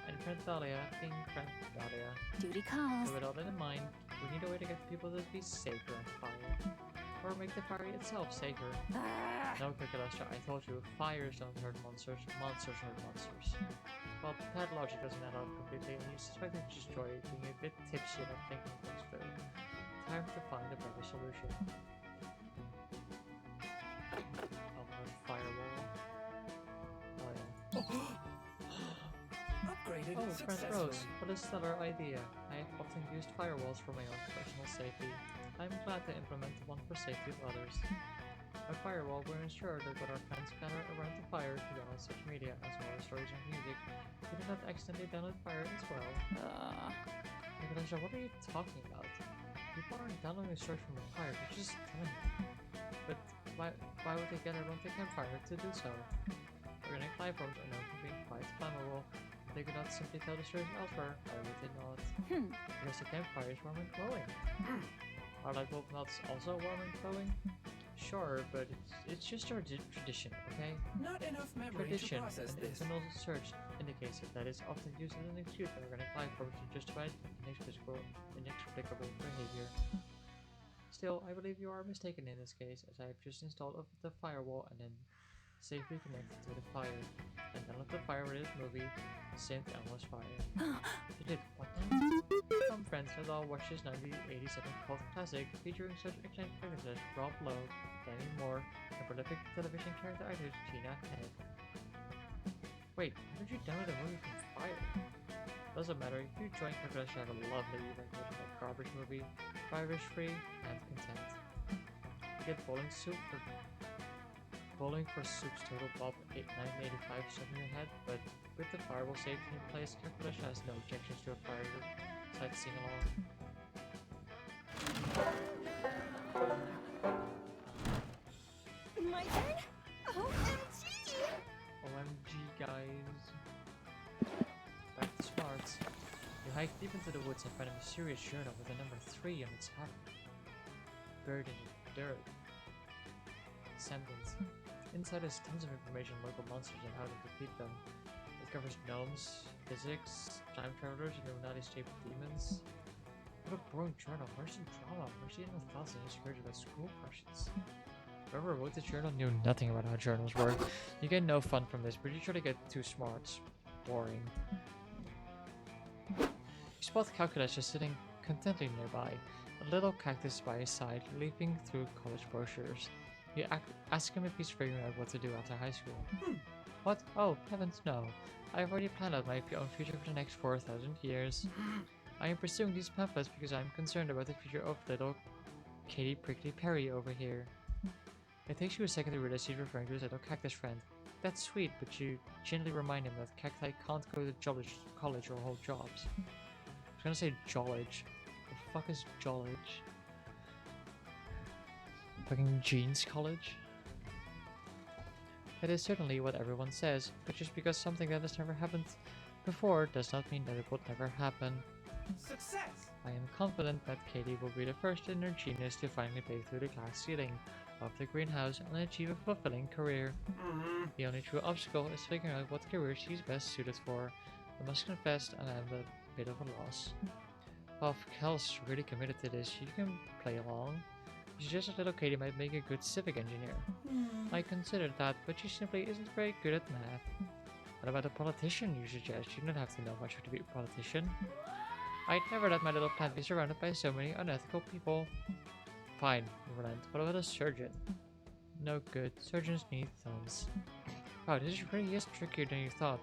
And friend Thalia, being friend Thalia. Duty calls. So with all that in mind, we need a way to get people to be safer on fire. Or make the fire itself safer. No, Quick-Alestra, I told you, fires don't hurt monsters, monsters hurt monsters. Well, that logic doesn't add up completely, and you suspect that just Joy being a bit tipsy and thinking things through. Time to find a better solution. Firewall. Oh yeah. Upgraded Oh, friend successfully. Rose, what a stellar idea. I have often used firewalls for my own personal safety. I'm glad to implement one for safety of others. A firewall will ensure that what our friends gather around the fire to download such media as well as stories and music, we do not accidentally download fire as well. Nicolasha, what are you talking about? People aren't downloading stories from the fire, they're just telling them. But why would they gather around the campfire to do so? Organic life forms are known for being quite flammable. They could not simply tell the stories elsewhere, why would they not? Because the campfire is warm and glowing. Are light bulb nuts also warm and glowing? Sure, but it's just our tradition, okay? Not enough memory Tradition, to process an this. internal search indicates that is often used as an excuse by organic life forms to justify inexplicable behavior. Still, I believe you are mistaken in this case, as I have just installed the firewall and then safely connected to the fire, and download the fire-related movie, Saint Elmo's Fire. You did what now? Some friends has all watched this 1987 cult classic featuring such acclaimed characters as Rob Lowe, Danny Moore, and prolific television character actress Tina Head. Wait, how did you download a movie from Fire? Doesn't matter, if you join Calculator, you have a lovely recommendation of garbage movie, virus-free, and content. You get bowling for Soup's total Bob 985 stuck in your head, but with the firewall safety in place, Calculation has no objections to a fire site sing-along. My turn? OMG! OMG, guys. Back to smarts. You hike deep into the woods and find a mysterious journal with the number 3 on its habit. Buried in the dirt. Sentence. Inside is tons of information on local monsters and how to defeat them. It covers gnomes, physics, time travelers, and Illuminati-shaped demons. What a boring journal. Where's some drama? Where's the endless thoughts and insecurities about school crushes? Whoever wrote the journal knew nothing about how journals work. You get no fun from this, but you try to get too smart. Boring. You spot Calculus just sitting contentedly nearby, a little cactus by his side, leafing through college brochures. You ask him if he's figuring out what to do after high school. What? Oh, heavens no. I've already planned out my own future for the next 4,000 years. I am pursuing these pamphlets because I am concerned about the future of little Katie Prickly Perry over here. It takes you a second to realize he's referring to his little cactus friend. That's sweet, but you gently remind him that cacti can't go to college or hold jobs. I was gonna say jollage. The fuck is jollage? Fucking jeans college? That is certainly what everyone says, but just because something that has never happened before does not mean that it will never happen. Success! I am confident that Katie will be the first in her genius to finally break through the glass ceiling of the greenhouse and achieve a fulfilling career. The only true obstacle is figuring out what career she's best suited for. I must confess, and I am a bit of a loss. Well, if Kel's really committed to this, you can play along. She suggested little Katie might make a good civic engineer. I considered that, but she simply isn't very good at math. What about a politician you suggest? You don't have to know much to be a politician. I'd never let my little plant be surrounded by so many unethical people. Fine, you relent. What about a surgeon? No good. Surgeons need thumbs. Wow, this really is trickier than you thought.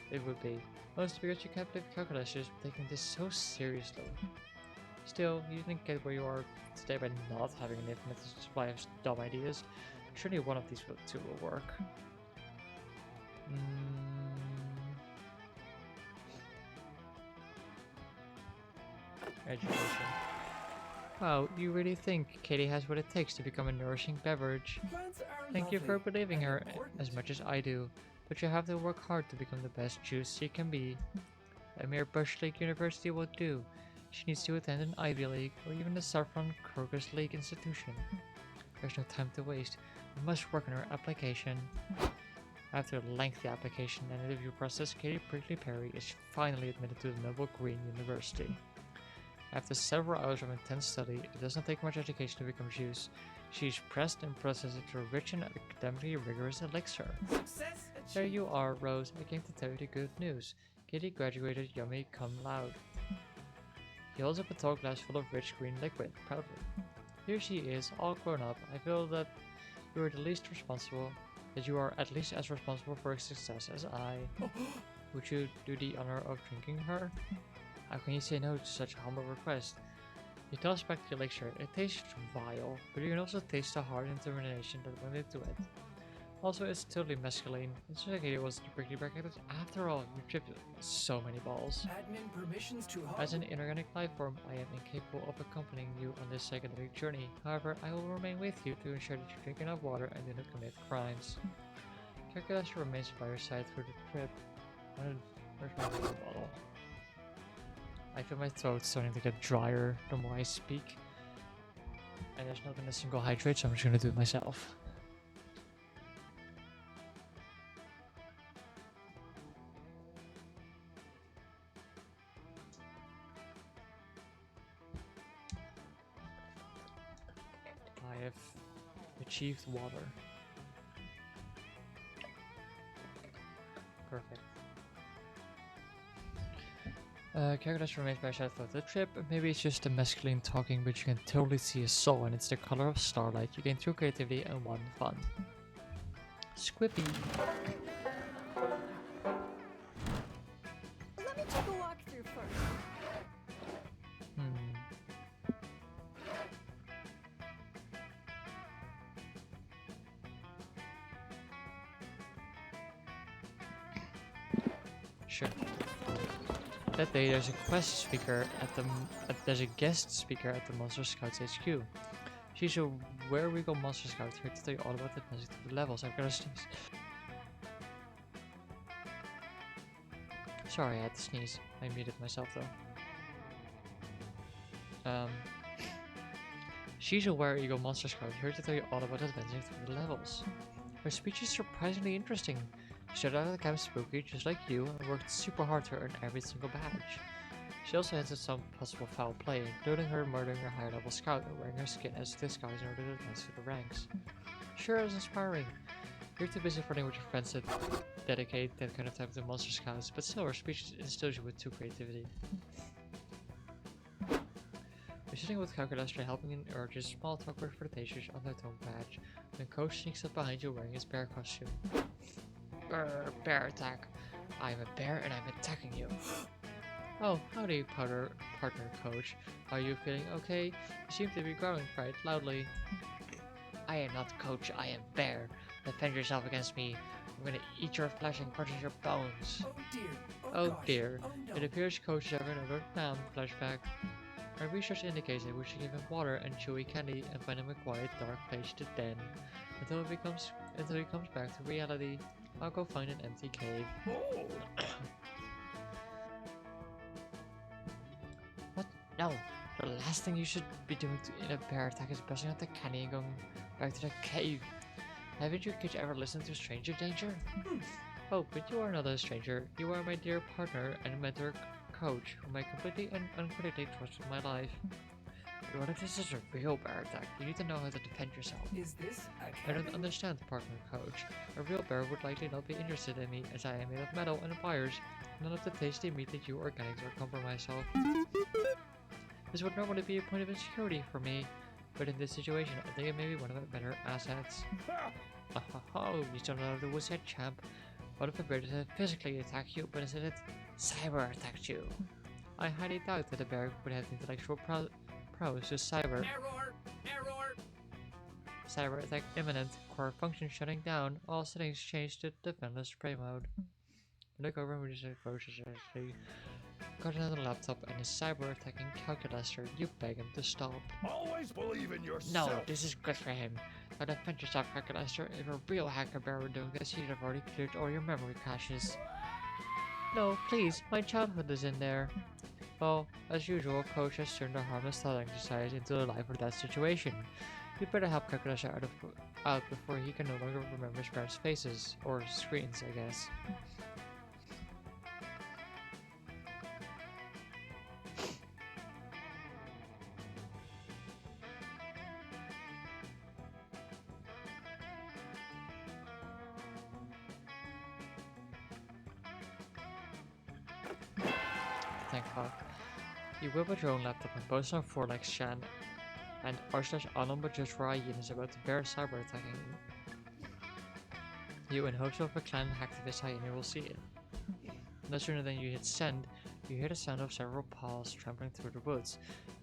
It would be. Mostly because you can't believe calculus is taking this so seriously. Still, you didn't get where you are today by not having an infinite supply of dumb ideas. Surely one of these two will work. Education. Wow, you really think Katie has what it takes to become a nourishing beverage? Plants are Thank you for lovely believing and her important. as much as I do, but you have to work hard to become the best juice she can be. A mere Bush League University will do. She needs to attend an Ivy League or even the Saffron Crocus League institution. There's no time to waste. We must work on her application. After a lengthy application and interview process, Katie Prickly Perry is finally admitted to the Noble Green University. After several hours of intense study, it does not take much education to become juice. She is pressed and processed into a rich and academically rigorous elixir. Success There achieved. you are, Rose. I came to tell you the good news. Katie graduated yummy cum laude. He holds up a tall glass full of rich green liquid, proudly. Here she is, all grown up. I feel that you are the least responsible, that you are at least as responsible for her success as I. Would you do the honor of drinking her? How can you say no to such a humble request? You toss back the elixir. It tastes vile, but you can also taste the heart and determination that went into it. Also, it's totally masculine. It's like it was the prickly bracket. After all, you tripped so many balls. Admin permissions to home. As an inorganic life form, I am incapable of accompanying you on this psychedelic journey. However, I will remain with you to ensure that you drink enough water and do not commit crimes. Calculus remains by your side through the trip. Where's my water bottle? I feel my throat starting to get drier the more I speak. And there's not been a single hydrate, so I'm just gonna do it myself. I have achieved water. Perfect. Calculus remains by side for the trip. Maybe it's just a masculine talking, but you can totally see a soul, and it's the color of starlight. You gain true creativity and one fun. Squippy. Let me take a walk through first. Sure. That day, there's a guest speaker at the Monster Scouts HQ. She's a were-regal Monster Scout here to tell you all about the music to the levels. I've got to sneeze. Sorry, I had to sneeze. I muted myself though. She's a were-eagle Monster Scout here to tell you all about advancing through the levels. Her speech is surprisingly interesting. She started out at the camp spooky, just like you, and worked super hard to earn every single badge. She also hinted some possible foul play, including her murdering a higher level scout and wearing her skin as a disguise in order to advance through the ranks. Sure, it was inspiring. You're too busy running with your friends to dedicate that kind of time to Monster Scouts, but still, her speech instills you with true creativity. You're sitting with Calculus, helping in urges small talk with flirtatious on their tone badge, when Coach sneaks up behind you wearing his bear costume. Bear attack. I'm a bear and I'm attacking you. Oh, howdy, partner Coach. Are you feeling okay? You seem to be growling quite loudly. I am not Coach, I am Bear. Defend yourself against me. I'm gonna eat your flesh and crunch your bones. Oh dear. Oh gosh. dear. Oh no. It appears Coach is having another Nam flashback. My research indicates that we should give him water and chewy candy and find him a quiet, dark place to den. Until he comes back to reality. I'll go find an empty cave. Oh. What? No. The last thing you should be doing in a bear attack is busting out the candy and going back to the cave. Haven't your kids ever listened to Stranger Danger? Oh, but you are not a stranger. You are my dear partner and mentor, coach, whom I completely and uncritically trust with my life. But what if this is a real bear attack? You need to know how to defend yourself. Is this I don't understand, partner coach. A real bear would likely not be interested in me, as I am made of metal and wires. None of the tasty meat that you organics are compromised of. This would normally be a point of insecurity for me, but in this situation, I think it may be one of my better assets. Oh, you still know the woods yet, champ. What if a bear doesn't physically attack you, but instead it cyber attacks you? I highly doubt that a bear would have intellectual prowess to cyber. error? Error! Cyber attack imminent, core function shutting down, all settings changed to defenseless spray mode. Look over and research actually got another laptop and a cyber attacking calculator. You beg him to stop. Always believe in No, yourself. this is good for him. Now defend yourself, calculator. If a real hacker bear were doing this, he'd have already cleared all your memory caches. No, please, my childhood is in there. Well, as usual, Coach has turned a harmless thought exercise into the life or death situation. You'd better help calculator out before he can no longer remember his parents' faces. Or screens, I guess. Thank God. You whip out your own laptop and post on 4 like Shan and r/Anon but just for hyenas about the bear cyber attacking you. You in hopes of a clan hacktivist hyena will see it. No sooner than you hit send, you hear the sound of several paws trampling through the woods.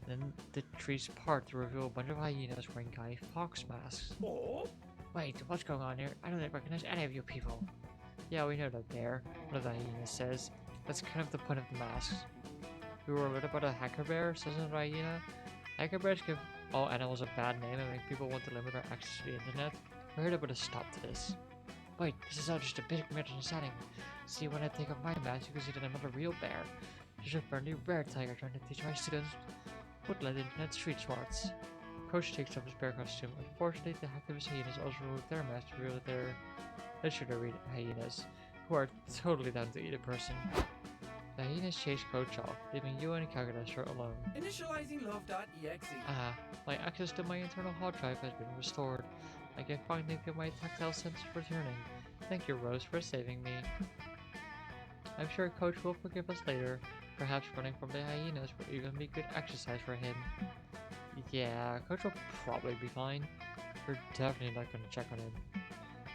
Then the trees part to reveal a bunch of hyenas wearing Guy Fawkes masks. Oh, Wait, what's going on here? I don't recognize any of you people. Yeah, we know that bear, one of the hyenas says. That's kind of the point of the masks. We were read about a hacker bear, says a hyena. Hacker bears give all animals a bad name and make people want to limit their access to the internet. I heard about a stop to this. Wait, this is all just a basic misunderstanding. See, when I take off my mask, you can see that I'm not a real bear. Just a friendly bear tiger trying to teach my students woodland internet street smarts. Coach takes off his bear costume. Unfortunately, the hacktivist hyenas also remove their masks to reveal that they're legendary hyenas, who are totally down to eat a person. The hyenas chase Coach off, leaving you and Calculator alone. Initializing love.exe. Ah, my access to my internal hard drive has been restored. I can finally feel my tactile sense returning. Thank you, Rose, for saving me. I'm sure Coach will forgive us later. Perhaps running from the hyenas will even be good exercise for him. Yeah, Coach will probably be fine. We're definitely not going to check on him.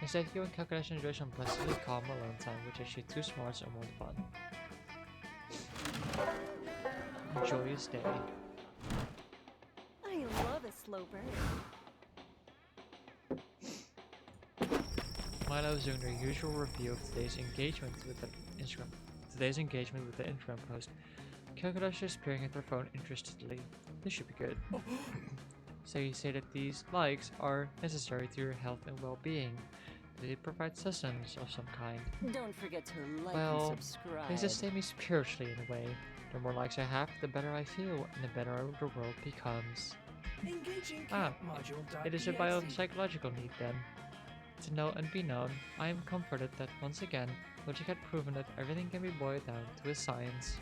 Instead, you and Calculation enjoy some blessedly calm alone time, which is you 2 smarts and 1 fun. Joyous day. I love a slow burn. Milo's doing their usual review of today's engagement with the Instagram. Instagram post. Calculator is peering at their phone interestedly. This should be good. So you say that these likes are necessary to your health and well-being. They provide sustenance of some kind. Don't forget to like Well, and subscribe. They sustain me spiritually in a way. The more likes I have, the better I feel, and the better the world becomes. Engaging Ah, module.exe. it is a biopsychological need then. To know and be known, I am comforted that once again, logic had proven that everything can be boiled down to a science.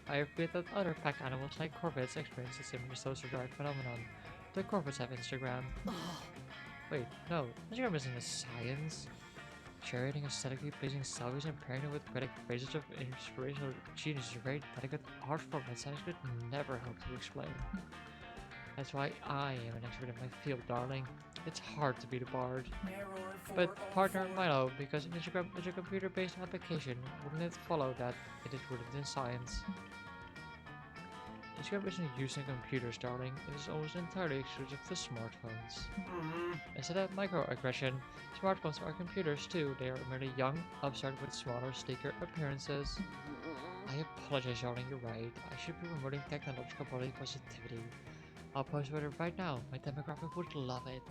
I have read that other pack animals like corvids experience a similar social drive phenomenon. The corvids have Instagram. Wait, no, Instagram isn't a science. Curating aesthetically pleasing selfies and pairing them with poetic phrases of inspirational genius is a very delicate art form that science could never hope to explain. That's why I am an expert in my field, darling. It's hard to be the bard. Error But partner 404. Milo, because Instagram is a computer-based application, wouldn't it follow that it is rooted in science? Instagram isn't used in computers, darling. It is almost entirely exclusive to smartphones. Instead of microaggression, smartphones are computers too. They are merely young, upstart with smaller, sleeker appearances. I apologize, darling, you're right. I should be promoting technological body positivity. I'll post about it right now. My demographic would love it.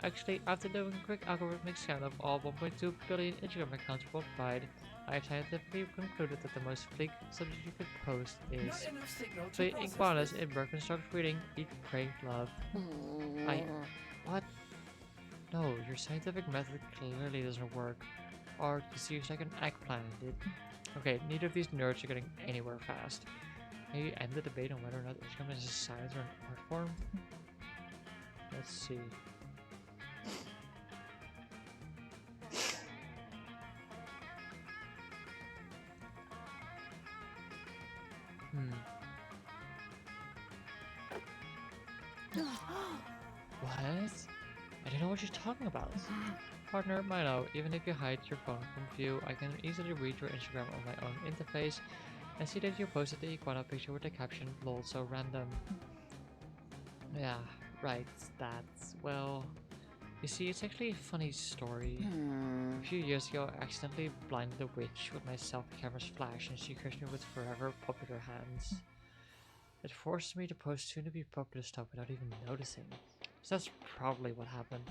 Actually, after doing a quick algorithmic scan of all 1.2 billion Instagram accounts worldwide, I have scientifically concluded that the most fleek subject you could post is Not enough signal to 3 process iguanas this. in Birkenstock reading Eat, Pray, Love. What? No, your scientific method clearly doesn't work. Or you see like an eggplant did. Okay, neither of these nerds are getting anywhere fast. Can you end the debate on whether or not Instagram is a science or an art form? Let's see. What? I don't know what you're talking about. Partner Milo, even if you hide your phone from view, I can easily read your Instagram on my own interface and see that you posted the iguana picture with the caption "lol so random." Yeah, right, that's, well, you see, it's actually a funny story. A few years ago, I accidentally blinded a witch with my selfie camera's flash and she cursed me with forever popular hands. It forced me to post soon-to-be popular stuff without even noticing. So that's probably what happened.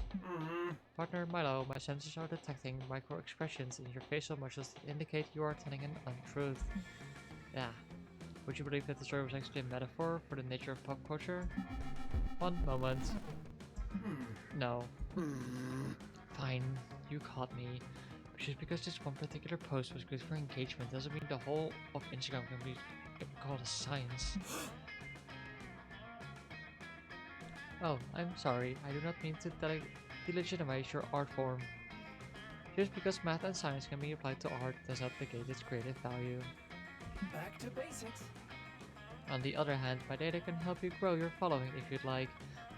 Partner Milo, my sensors are detecting micro-expressions in your facial muscles that indicate you are telling an untruth. Yeah. Would you believe that the story was actually a metaphor for the nature of pop culture? One moment. No. Fine, you caught me. But just because this one particular post was good for engagement doesn't mean the whole of Instagram can be called a science. Oh, I'm sorry. I do not mean to delegitimize your art form. Just because math and science can be applied to art does not negate its creative value. Back to basics. On the other hand, my data can help you grow your following if you'd like.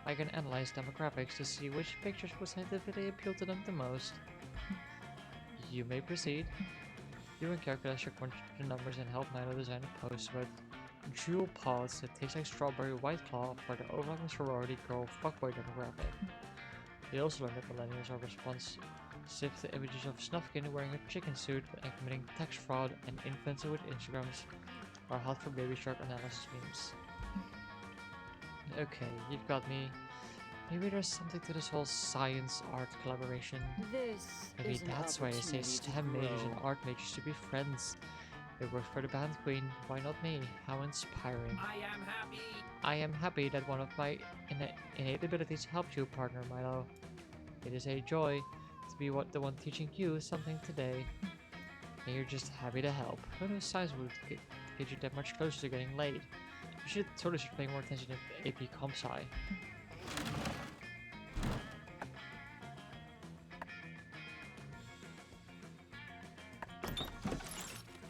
I can analyze demographics to see which pictures will scientifically appeal to them the most. You may proceed. You and calculus should crunch the numbers and help Milo design a post about jewel pods that taste like strawberry white claw for the overlapping sorority girl fuckboy demographic. We also learned that millennials are responsive to images of Snufkin wearing a chicken suit and committing tax fraud, and influencer with Instagrams are hot for baby shark analysis memes. Okay, you've got me. Maybe there's something to this whole science-art collaboration. This Maybe is an that's why they say opportunity to STEM majors and grow. art majors should be friends. It worked for the band queen, why not me? How inspiring. I am happy. I am happy that one of my innate abilities helped you, partner Milo. It is a joy to be the one teaching you something today. And you're just happy to help. Who knew science would get you that much closer to getting laid? You should totally start paying more attention to AP Comp Sci.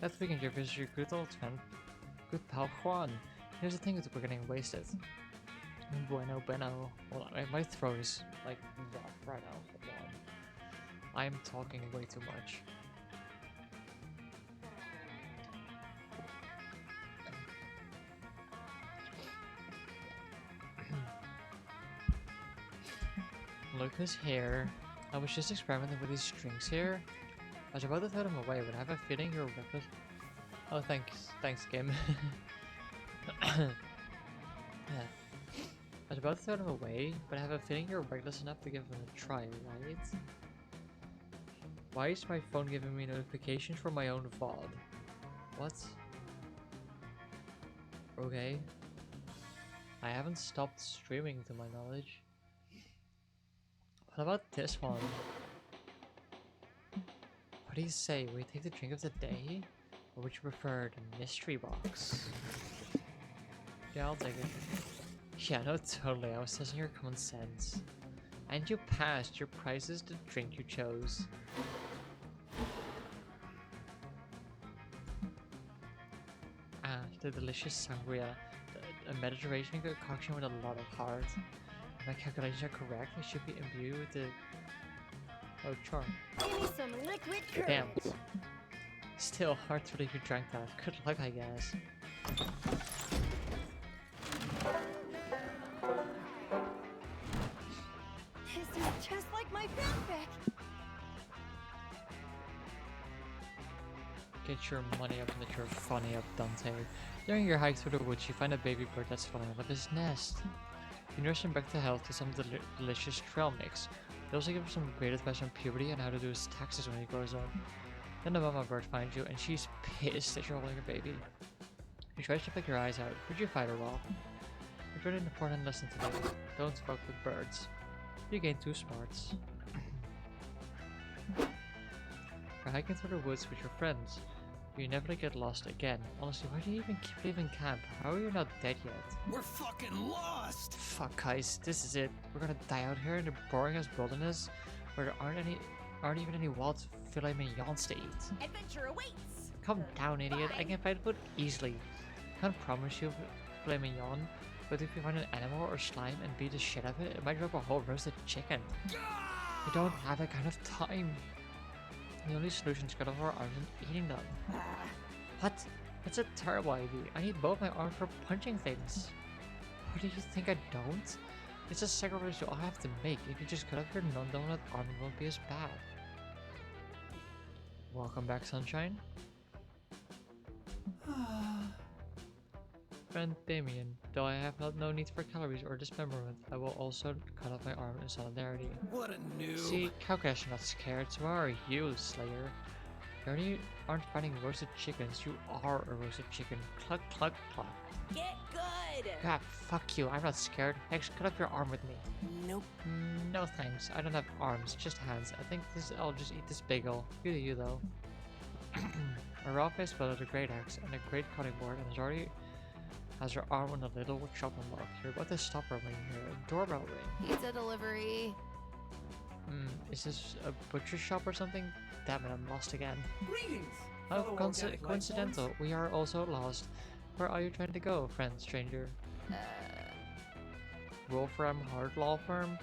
That weekend you visit your good old friend, good pal Juan. Here's the thing that we're getting wasted. Bueno. Well, my throat is like rough right now. Hold on. I'm talking way too much. Look who's here. I was just experimenting with these strings here. I was about to throw them away, but I have a feeling you're reckless. Oh, thanks, Kim. Yeah. I was about to throw them away, but I have a feeling you're reckless enough to give them a try, right? Why is my phone giving me notifications for my own VOD? What? Okay. I haven't stopped streaming to my knowledge. What about this one? What do you say? Will you take the drink of the day? Or would you prefer the mystery box? Yeah, I'll take it. Yeah, no, totally. I was testing your common sense. And you passed. Your prize is the drink you chose. Ah, the delicious sangria. A Mediterranean concoction with a lot of heart. If my calculations are correct, I should be imbued with the... Oh, charm. Give me some liquid courage. Damn. Still, hard to believe you drank that. Good luck, I guess. This is just like my backpack. Get your money up and that you're funny up, Dante. During your hike through the woods, you find a baby bird that's falling out of his nest. You nurse him back to health with some delicious trail mix. You also give him some great advice on puberty and how to do his taxes when he grows up. Then the mama bird finds you, and she's pissed that you're holding her baby. She tries to pick your eyes out, but you fight her off. You've learned an important lesson today. Don't fuck with birds. You gain 2 smarts. You're hiking through the woods with your friends. You never get lost again. Honestly, why do you even keep leaving camp? How are you not dead yet? We're fucking lost! Fuck, guys, this is it. We're gonna die out here in the boring ass wilderness where there aren't even any wild filet mignons to eat. Adventure awaits. Calm down, idiot. I can find food easily. Can't promise you filet mignon, but if you find an animal or slime and beat the shit out of it, it might drop a whole roasted chicken. We don't have that kind of time. The only solution is cut off our arms and eating them. What? That's a terrible idea. I need both my arms for punching things. What do you think I don't? It's a sacrifice you all have to make. If you just cut off your non-dominant arm, it won't be as bad. Welcome back, sunshine. Friend Damien, though I have no need for calories or dismemberment, I will also cut off my arm in solidarity. What a noob! See, cowcats are not scared, so how are you, Slayer? You already aren't fighting roasted chickens, you are a roasted chicken. Cluck, cluck, cluck. Get good. God, fuck you, I'm not scared. Hex, cut off your arm with me. Nope. No thanks, I don't have arms, just hands. I think I'll just eat this bagel. You do you, though. A raw-faced fellow with a great axe and a great cutting board, and has her arm on a little chopping block. You're about to stop her when you hear a doorbell ring. Pizza delivery. Is this a butcher shop or something? Damn it, I'm lost again. Greetings. How fellow organic life coincidental. forms. We are also lost. Where are you trying to go, friend stranger? Wolfram Hard Law Firm?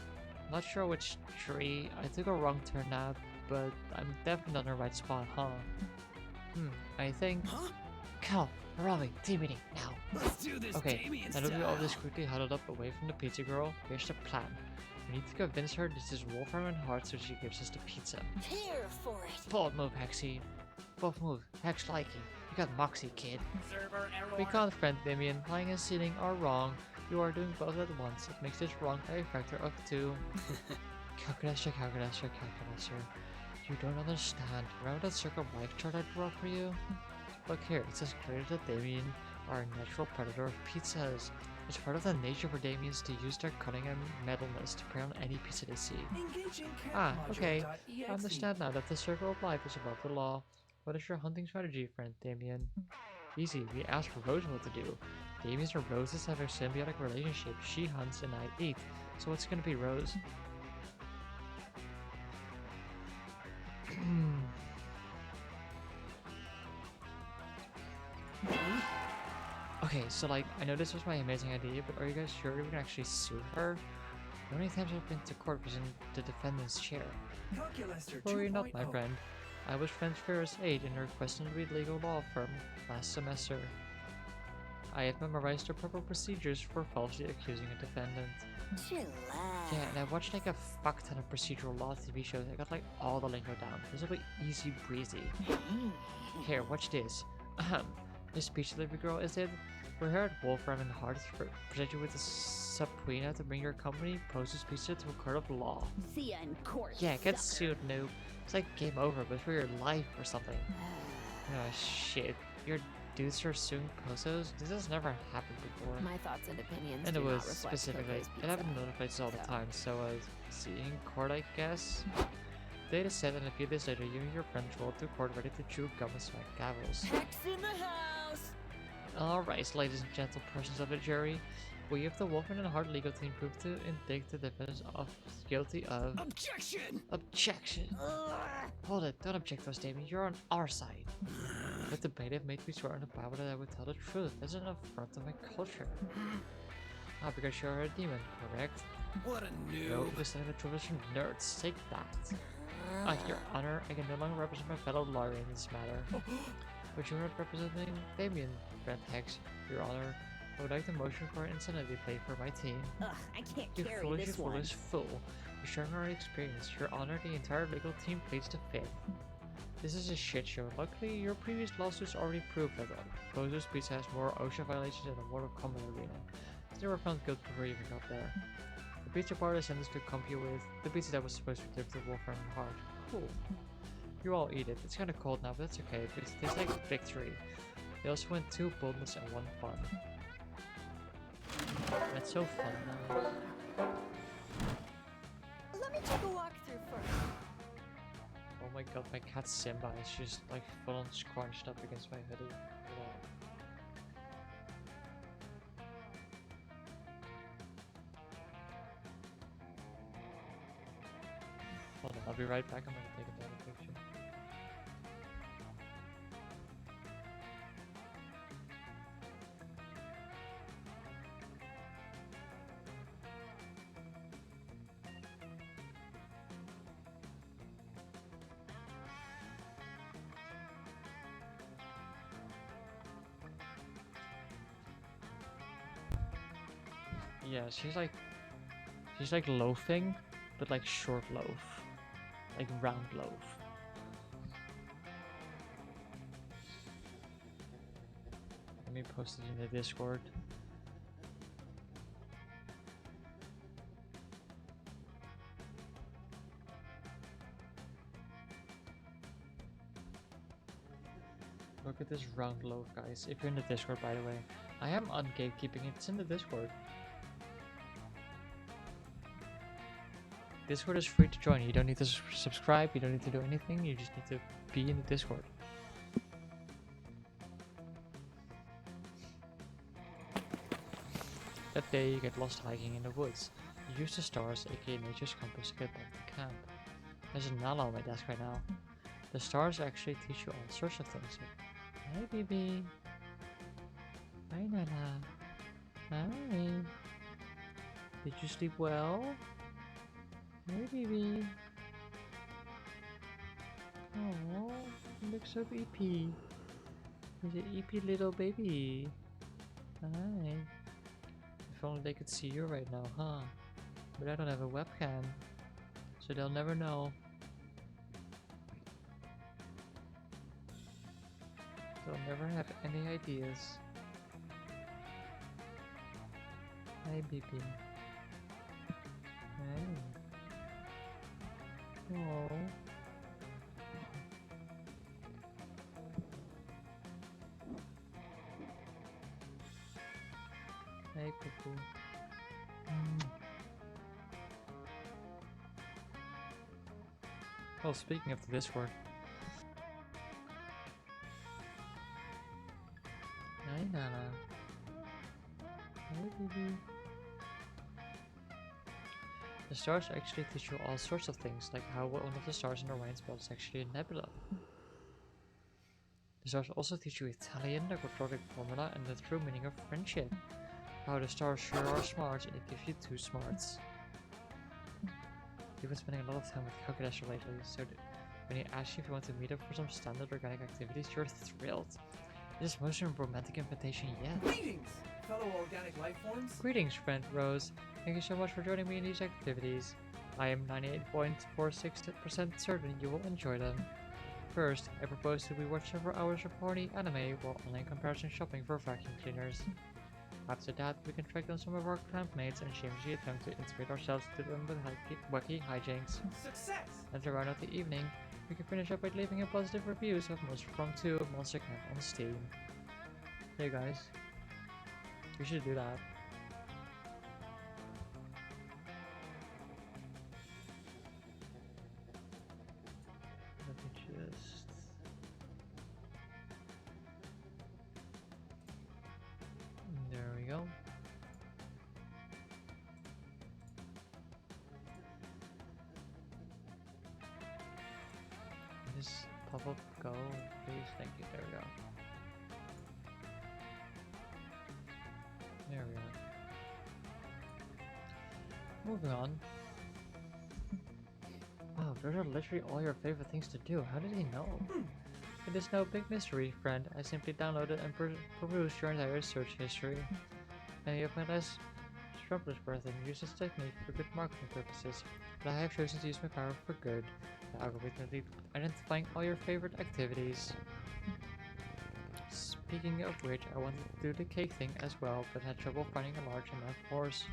Not sure which tree. I took a wrong turn now, but I'm definitely not in the right spot, huh? I think... Huh? Cal, where are we? Team meeting, now. Let's do this Okay, Damien now that we all style. discreetly huddled up away from the pizza girl, here's the plan. We need to convince her this is Wolfram and Heart so she gives us the pizza. Here for it. Bold move, Hexy. Bold move. Hex like it. You got moxie, kid. Server error. We can't, friend Damien. Lying and stealing are wrong. You are doing both at once. It makes this wrong by a factor of 2. Calculator. You don't understand. Remember that circle of life chart I drew up for you? Look here, it says clearly that Damien are a natural predator of pizzas. It's part of the nature for Damiens to use their cunning and metalness to prey on any pizza they see. Engaging Okay. CatModule.exe. I understand now that the circle of life is above the law. What is your hunting strategy, friend Damien? Easy, we ask Rose what to do. Damiens and Roses have a symbiotic relationship. She hunts and I eat. So what's gonna be, Rose? Okay, so like, I know this was my amazing idea, but are you guys sure we can actually sue her? The only times I've been to court was in the defendant's chair. Calculator Worry not, my 2.0. friend. I was French Ferris aide in her questionably legal law firm last semester. I have memorized the proper procedures for falsely accusing a defendant. Chillax. Yeah, and I watched like a fuck ton of procedural law TV shows. I got like all the lingo down. This will be easy breezy. Here, watch this. This speech delivery girl, is it? We're here at Wolfram and Hart to present you with a subpoena to bring your company, Pose's Pizza, to a court of law. See ya in court. Yeah, get sucker. sued, noob. It's like game over, but for your life or something. Oh shit. Your dudes are suing Posos? This has never happened before. My thoughts and opinions And it do not was reflect specifically, Coco's it happened in pizza. other places all the so- time, so see you in court, I guess. Data set, and a few days later, you and your friends rolled to court ready to chew gum and smack gavels. Hex in the house. Alright, ladies and gentle persons of the jury, we of the Wolfman and Hart legal team prove to indict the defendants of guilty of Objection! objection. Hold it, don't object to us, Damien. You're on our side. But the bailiff made me swear on the Bible that I would tell the truth. That's an affront to my culture. Ah, because you're a demon, correct? What a No, noob! because the truth is from nerds. Take that. Your Honor, I can no longer represent my fellow lawyer in this matter. But you are not representing Damien, Brent Hex. Your Honor, I would like the motion for an insanity plea for my team. Ugh, I can't You carry foolish, this one. fool. You showing our experience. Your Honor, the entire legal team pleads the fifth. This is a shit show. Luckily, your previous lawsuits already proved that Bozo's Pizza has more OSHA violations than the Mortal Kombat arena. They were found guilty before you even got there. The pizza party sentenced to compute with the pizza that was supposed to deliver to Wolfram and Hart. Cool. You all eat it. It's kinda cold now, but that's okay. It tastes like victory. They also went 2 boldness and 1 fun. That's so fun now. Let me take a walk through first. Oh my god, my cat Simba is just like full on scrunched up against my hoodie. Hold on. Hold on, I'll be right back. I'm gonna take a better picture. Yeah, she's like loafing, but like short loaf, like round loaf. Let me post it in the Discord. Look at this round loaf, guys. If you're in the Discord, by the way, I am on gatekeeping. It's in the Discord. Discord is free to join. You don't need to subscribe. You don't need to do anything. You just need to be in the Discord. That day you get lost hiking in the woods. You use the stars, aka nature's compass, to get back to camp. There's a Nala on my desk right now. The stars actually teach you all sorts of things. Hi, baby. Hi, Nala. Hi. Did you sleep well? Hey, baby. Oh, you look so eepy. He's an eepy little baby. Hi. If only they could see you right now, huh? But I don't have a webcam, so they'll never know. They'll never have any ideas. Hi, baby. Hi. Oh. Hey, Cuckoo. Well, speaking of the Discord. Hi, Nana. Hi, baby. The stars actually teach you all sorts of things, like how one of the stars in Orion's belt is actually a nebula. The stars also teach you Italian, the quadratic formula, and the true meaning of friendship. How the stars sure are smart, and it gives you 2 smarts. You've been spending a lot of time with Calculator lately, so when he asks you if you want to meet up for some standard organic activities, you're thrilled. This is the most romantic invitation yet. Greetings, fellow organic life forms. Greetings, friend Rose. Thank you so much for joining me in these activities. I am 98.46% certain you will enjoy them. First, I propose that we watch several hours of horny anime while online comparison shopping for vacuum cleaners. After that, we can track down some of our campmates and shamelessly attempt to integrate ourselves into them with wacky hijinks. Success! And to round out the evening, we can finish up by leaving a positive reviews of Monster Prom 2 Monster Camp on Steam. Hey guys, we should do that. Let me just... There we go. This pop-up go, please, thank you, there we go. There we are. Moving on. Wow, those are literally all your favorite things to do. How did he know? It is no big mystery, friend. I simply downloaded and perused your entire search history. Many of my less scrupulous brethren use this technique for good marketing purposes, but I have chosen to use my power for good, by algorithmically identifying all your favorite activities. Speaking of which, I wanted to do the cake thing as well, but had trouble finding a large enough horse.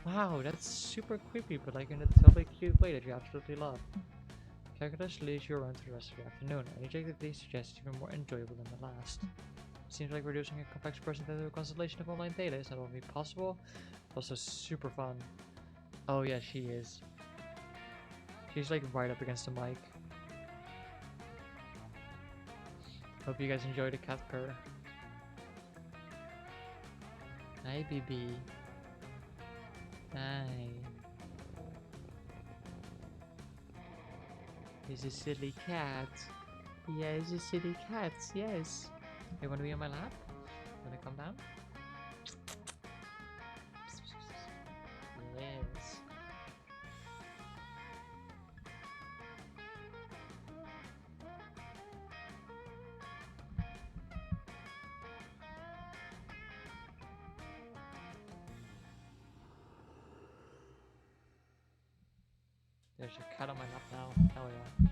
Wow, that's super creepy, but like in a totally cute way that you absolutely love. Calculus leads you around for the rest of the afternoon, and each activity suggests even more enjoyable than the last. Seems like reducing a complex person into a constellation of online data is not only possible, but also super fun. Oh yeah, she is. She's like right up against the mic. Hope you guys enjoy the cat purr. Hi, baby. Hi. He's a silly cat. Yeah, he's a silly cat. Yes. You want to be on my lap? Want to come down? Yes. There's a cat on my lap now. Hell yeah.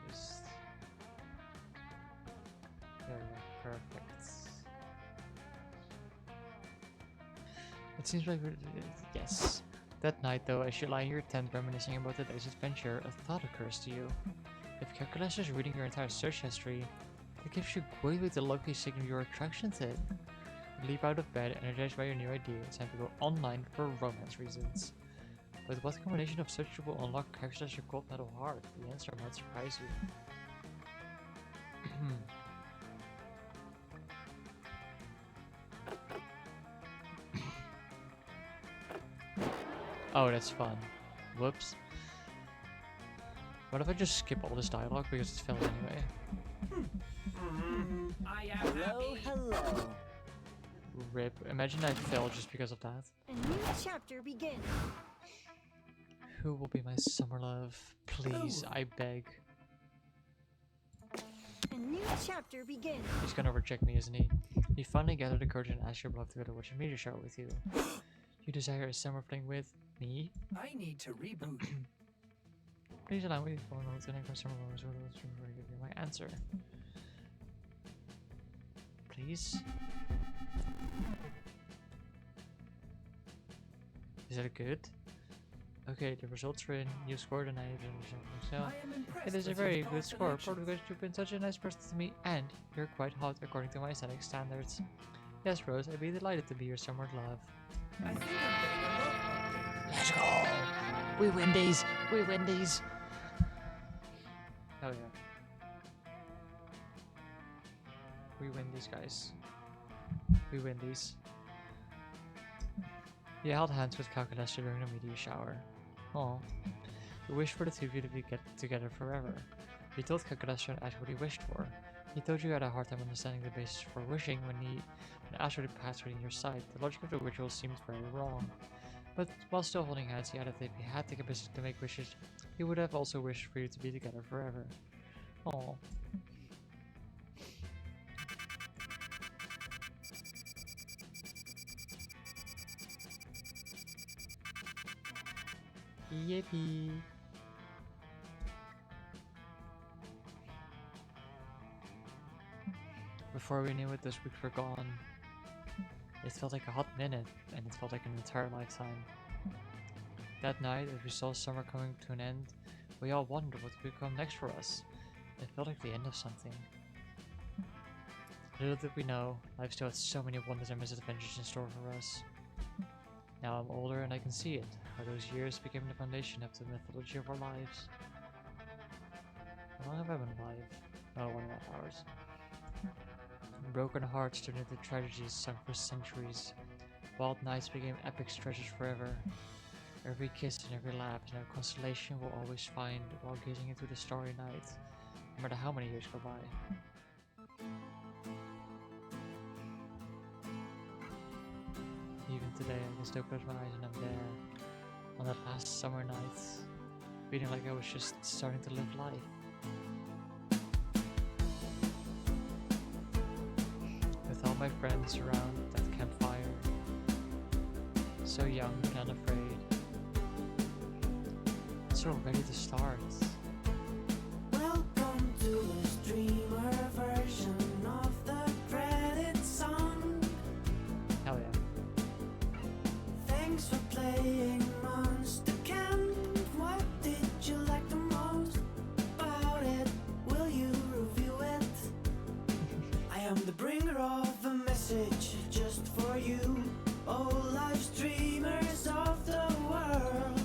Just there we go. Perfect. It seems like yes. That night, though, as you lie in your tent reminiscing about the day's adventure, a thought occurs to you. If Calculus is reading your entire search history, that gives you way with the lucky signal your attraction to it. You leap out of bed, energized by your new idea. It's time to go online for romance reasons. With what combination of search you will unlock Calculus your gold medal heart? The answer might surprise you. Oh, that's fun. Whoops. What if I just skip all this dialogue because it's filled anyway? I am Hello, happy. hello. Rip. Imagine I fail just because of that. A new chapter begins. Who will be my summer love? Please, I beg. A new chapter begins. He's gonna reject me, isn't he? You finally gather the courage and ask your beloved to go to watch a meteor shower with you. You desire a summer fling with me? I need to reboot. Please allow me to follow the next summer moments where those will give you my answer. Please? Is that good? Okay, the results are in. You scored a 9 so I am impressed. it is a with very your good score, thoughts and probably because you've been such a nice person to me, and you're quite hot according to my aesthetic standards. Yes, Rose, I'd be delighted to be your summer love. actions. I think I'm getting a love update. Let's go! We win these! We win these! Hell yeah. We win these, guys. We win these. You held hands with Calculus during the meteor shower. Aw. You wished for the two of you to get together forever. You told Calculus to ask what he wished for. He told you had a hard time understanding the basis for wishing when asked for the password in your sight. The logic of the ritual seemed very wrong. But while still holding hands, he added that if he had the capacity to make wishes, he would have also wished for you to be together forever. Aww. Yippee! Before we knew it, those weeks were gone. It felt like a hot minute, and it felt like an entire lifetime. That night, as we saw summer coming to an end, we all wondered what would come next for us. It felt like the end of something. Little did we know, life still had so many wonders and misadventures in store for us. Now I'm older and I can see it, how those years became the foundation of the mythology of our lives. How long have I been alive? Oh, 1.5 hours. Broken hearts turned into tragedies sung for centuries. Wild nights became epic stretches forever. Every kiss and every laugh and every consolation we'll always find while gazing into the starry night, no matter how many years go by. Even today, I can still close my eyes and I'm there, on that last summer night, feeling like I was just starting to live life. With all my friends around that campfire, so young and unafraid, so ready to start. Welcome to the streamer version of the credit song. Hell yeah. Thanks for playing Monster Camp. What did you like the most about it? Will you review it? I am the bringer of a message just for you, oh live streamers of the world.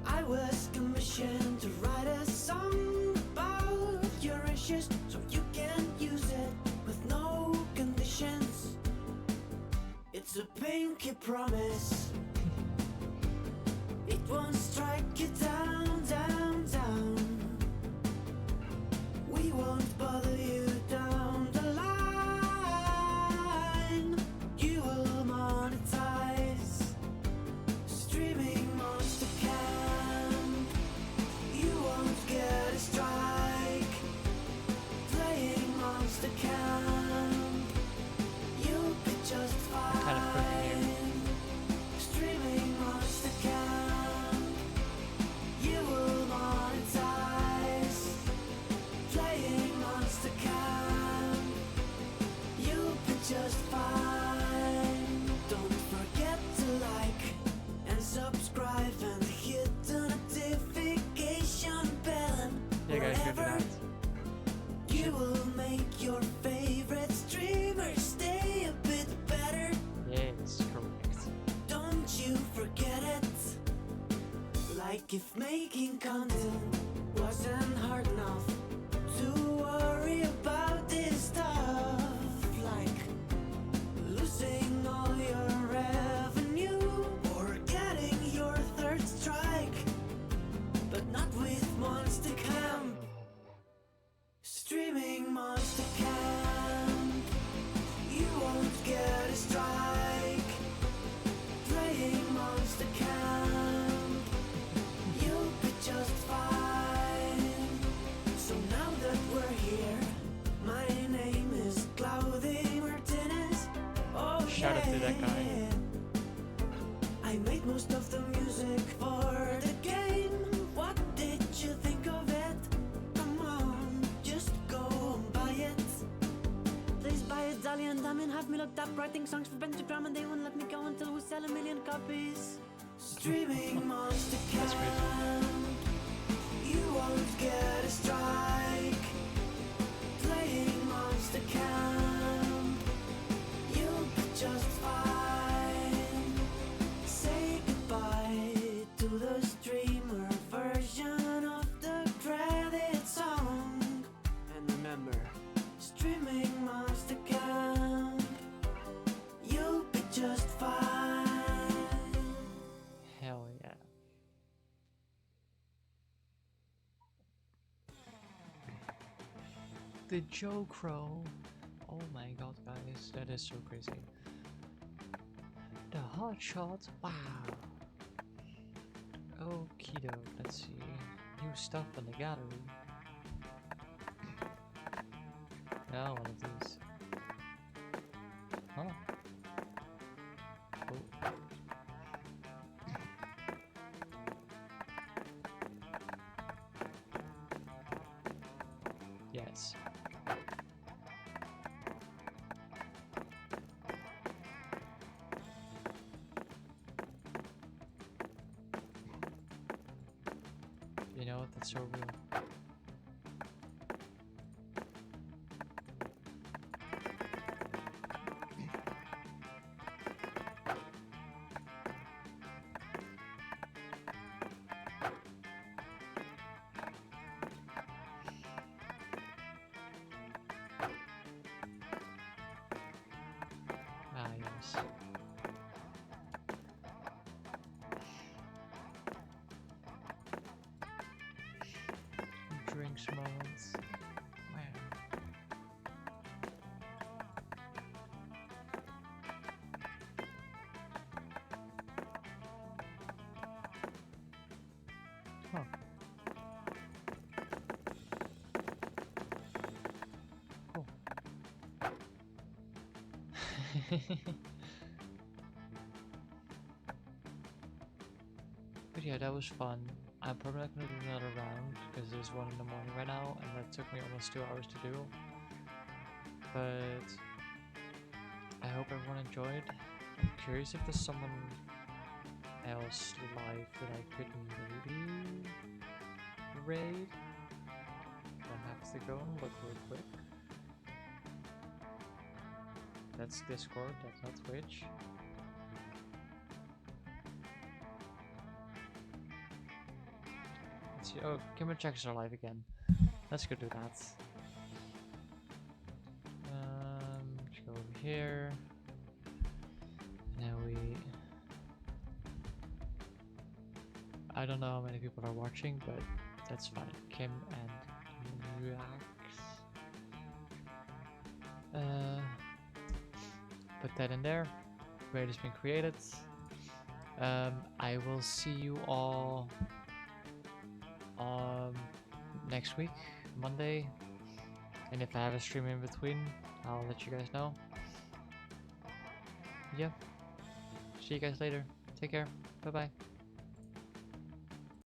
I was commissioned to a pinky promise. It won't strike you down, down, down. We won't bother you down the line. You will monetize. Streaming monster camp. You won't get a strike. Playing monster camp. You'll be just fine. Kind of quick here. Streaming monster camp. You will monetize. Playing monster camp. You'll be just fine. Don't forget to like and subscribe and hit the notification bell. Yeah, guys, go do Forever that. you will make your favorite streamer stay a bit better. Yes, correct. Don't you forget it. Like if making content wasn't hard enough to worry about this stuff. Like losing all your revenue or getting your third strike. But not with Monster Camp. Streaming Monster Camp. You won't get a strike. Playing Monster Camp. You'll be just fine. So now that we're here, my name is Claudia Martinez. Oh, Shout out to that guy. yeah. I made most of the music for the game. What did you think of it? Come on, just go and buy it. Please buy it, Dali and Damien have me looked up writing songs for Pentagram, and they won't let me go until we sell 1 million copies. Streaming Monster That's crazy. Camp. You won't get a strike. Playing Monster Camp. You'll be just fine. Say goodbye to the streamer version of the credit song. And remember, streaming Monster Camp. You'll be just fine. Hell yeah. The Joe Crow. Oh my god, guys, that is so crazy. The hot shot. Wow. Okie doke, let's see. New stuff in the gallery. Yeah, one of these. Huh. Oh. Yes. You know what? That's so real. Ah, yes. Drinks moments. Wow. Huh. Cool. But yeah, that was fun. I'm probably not gonna do another round because there's 1 in the morning right now, and that took me almost 2 hours to do. But I hope everyone enjoyed. I'm curious if there's someone else live that I could maybe raid. I'll have to go and look real quick. That's Discord, that's not Twitch. Let's see. Oh, Kimber checks are live again. Let's go do that. Let's go over here. Now I don't know how many people are watching, but that's fine. Kim and Reax. Put that in there. Grade has been created. I will see you all next week, Monday. And if I have a stream in between, I'll let you guys know. Yeah. See you guys later. Take care. Bye bye.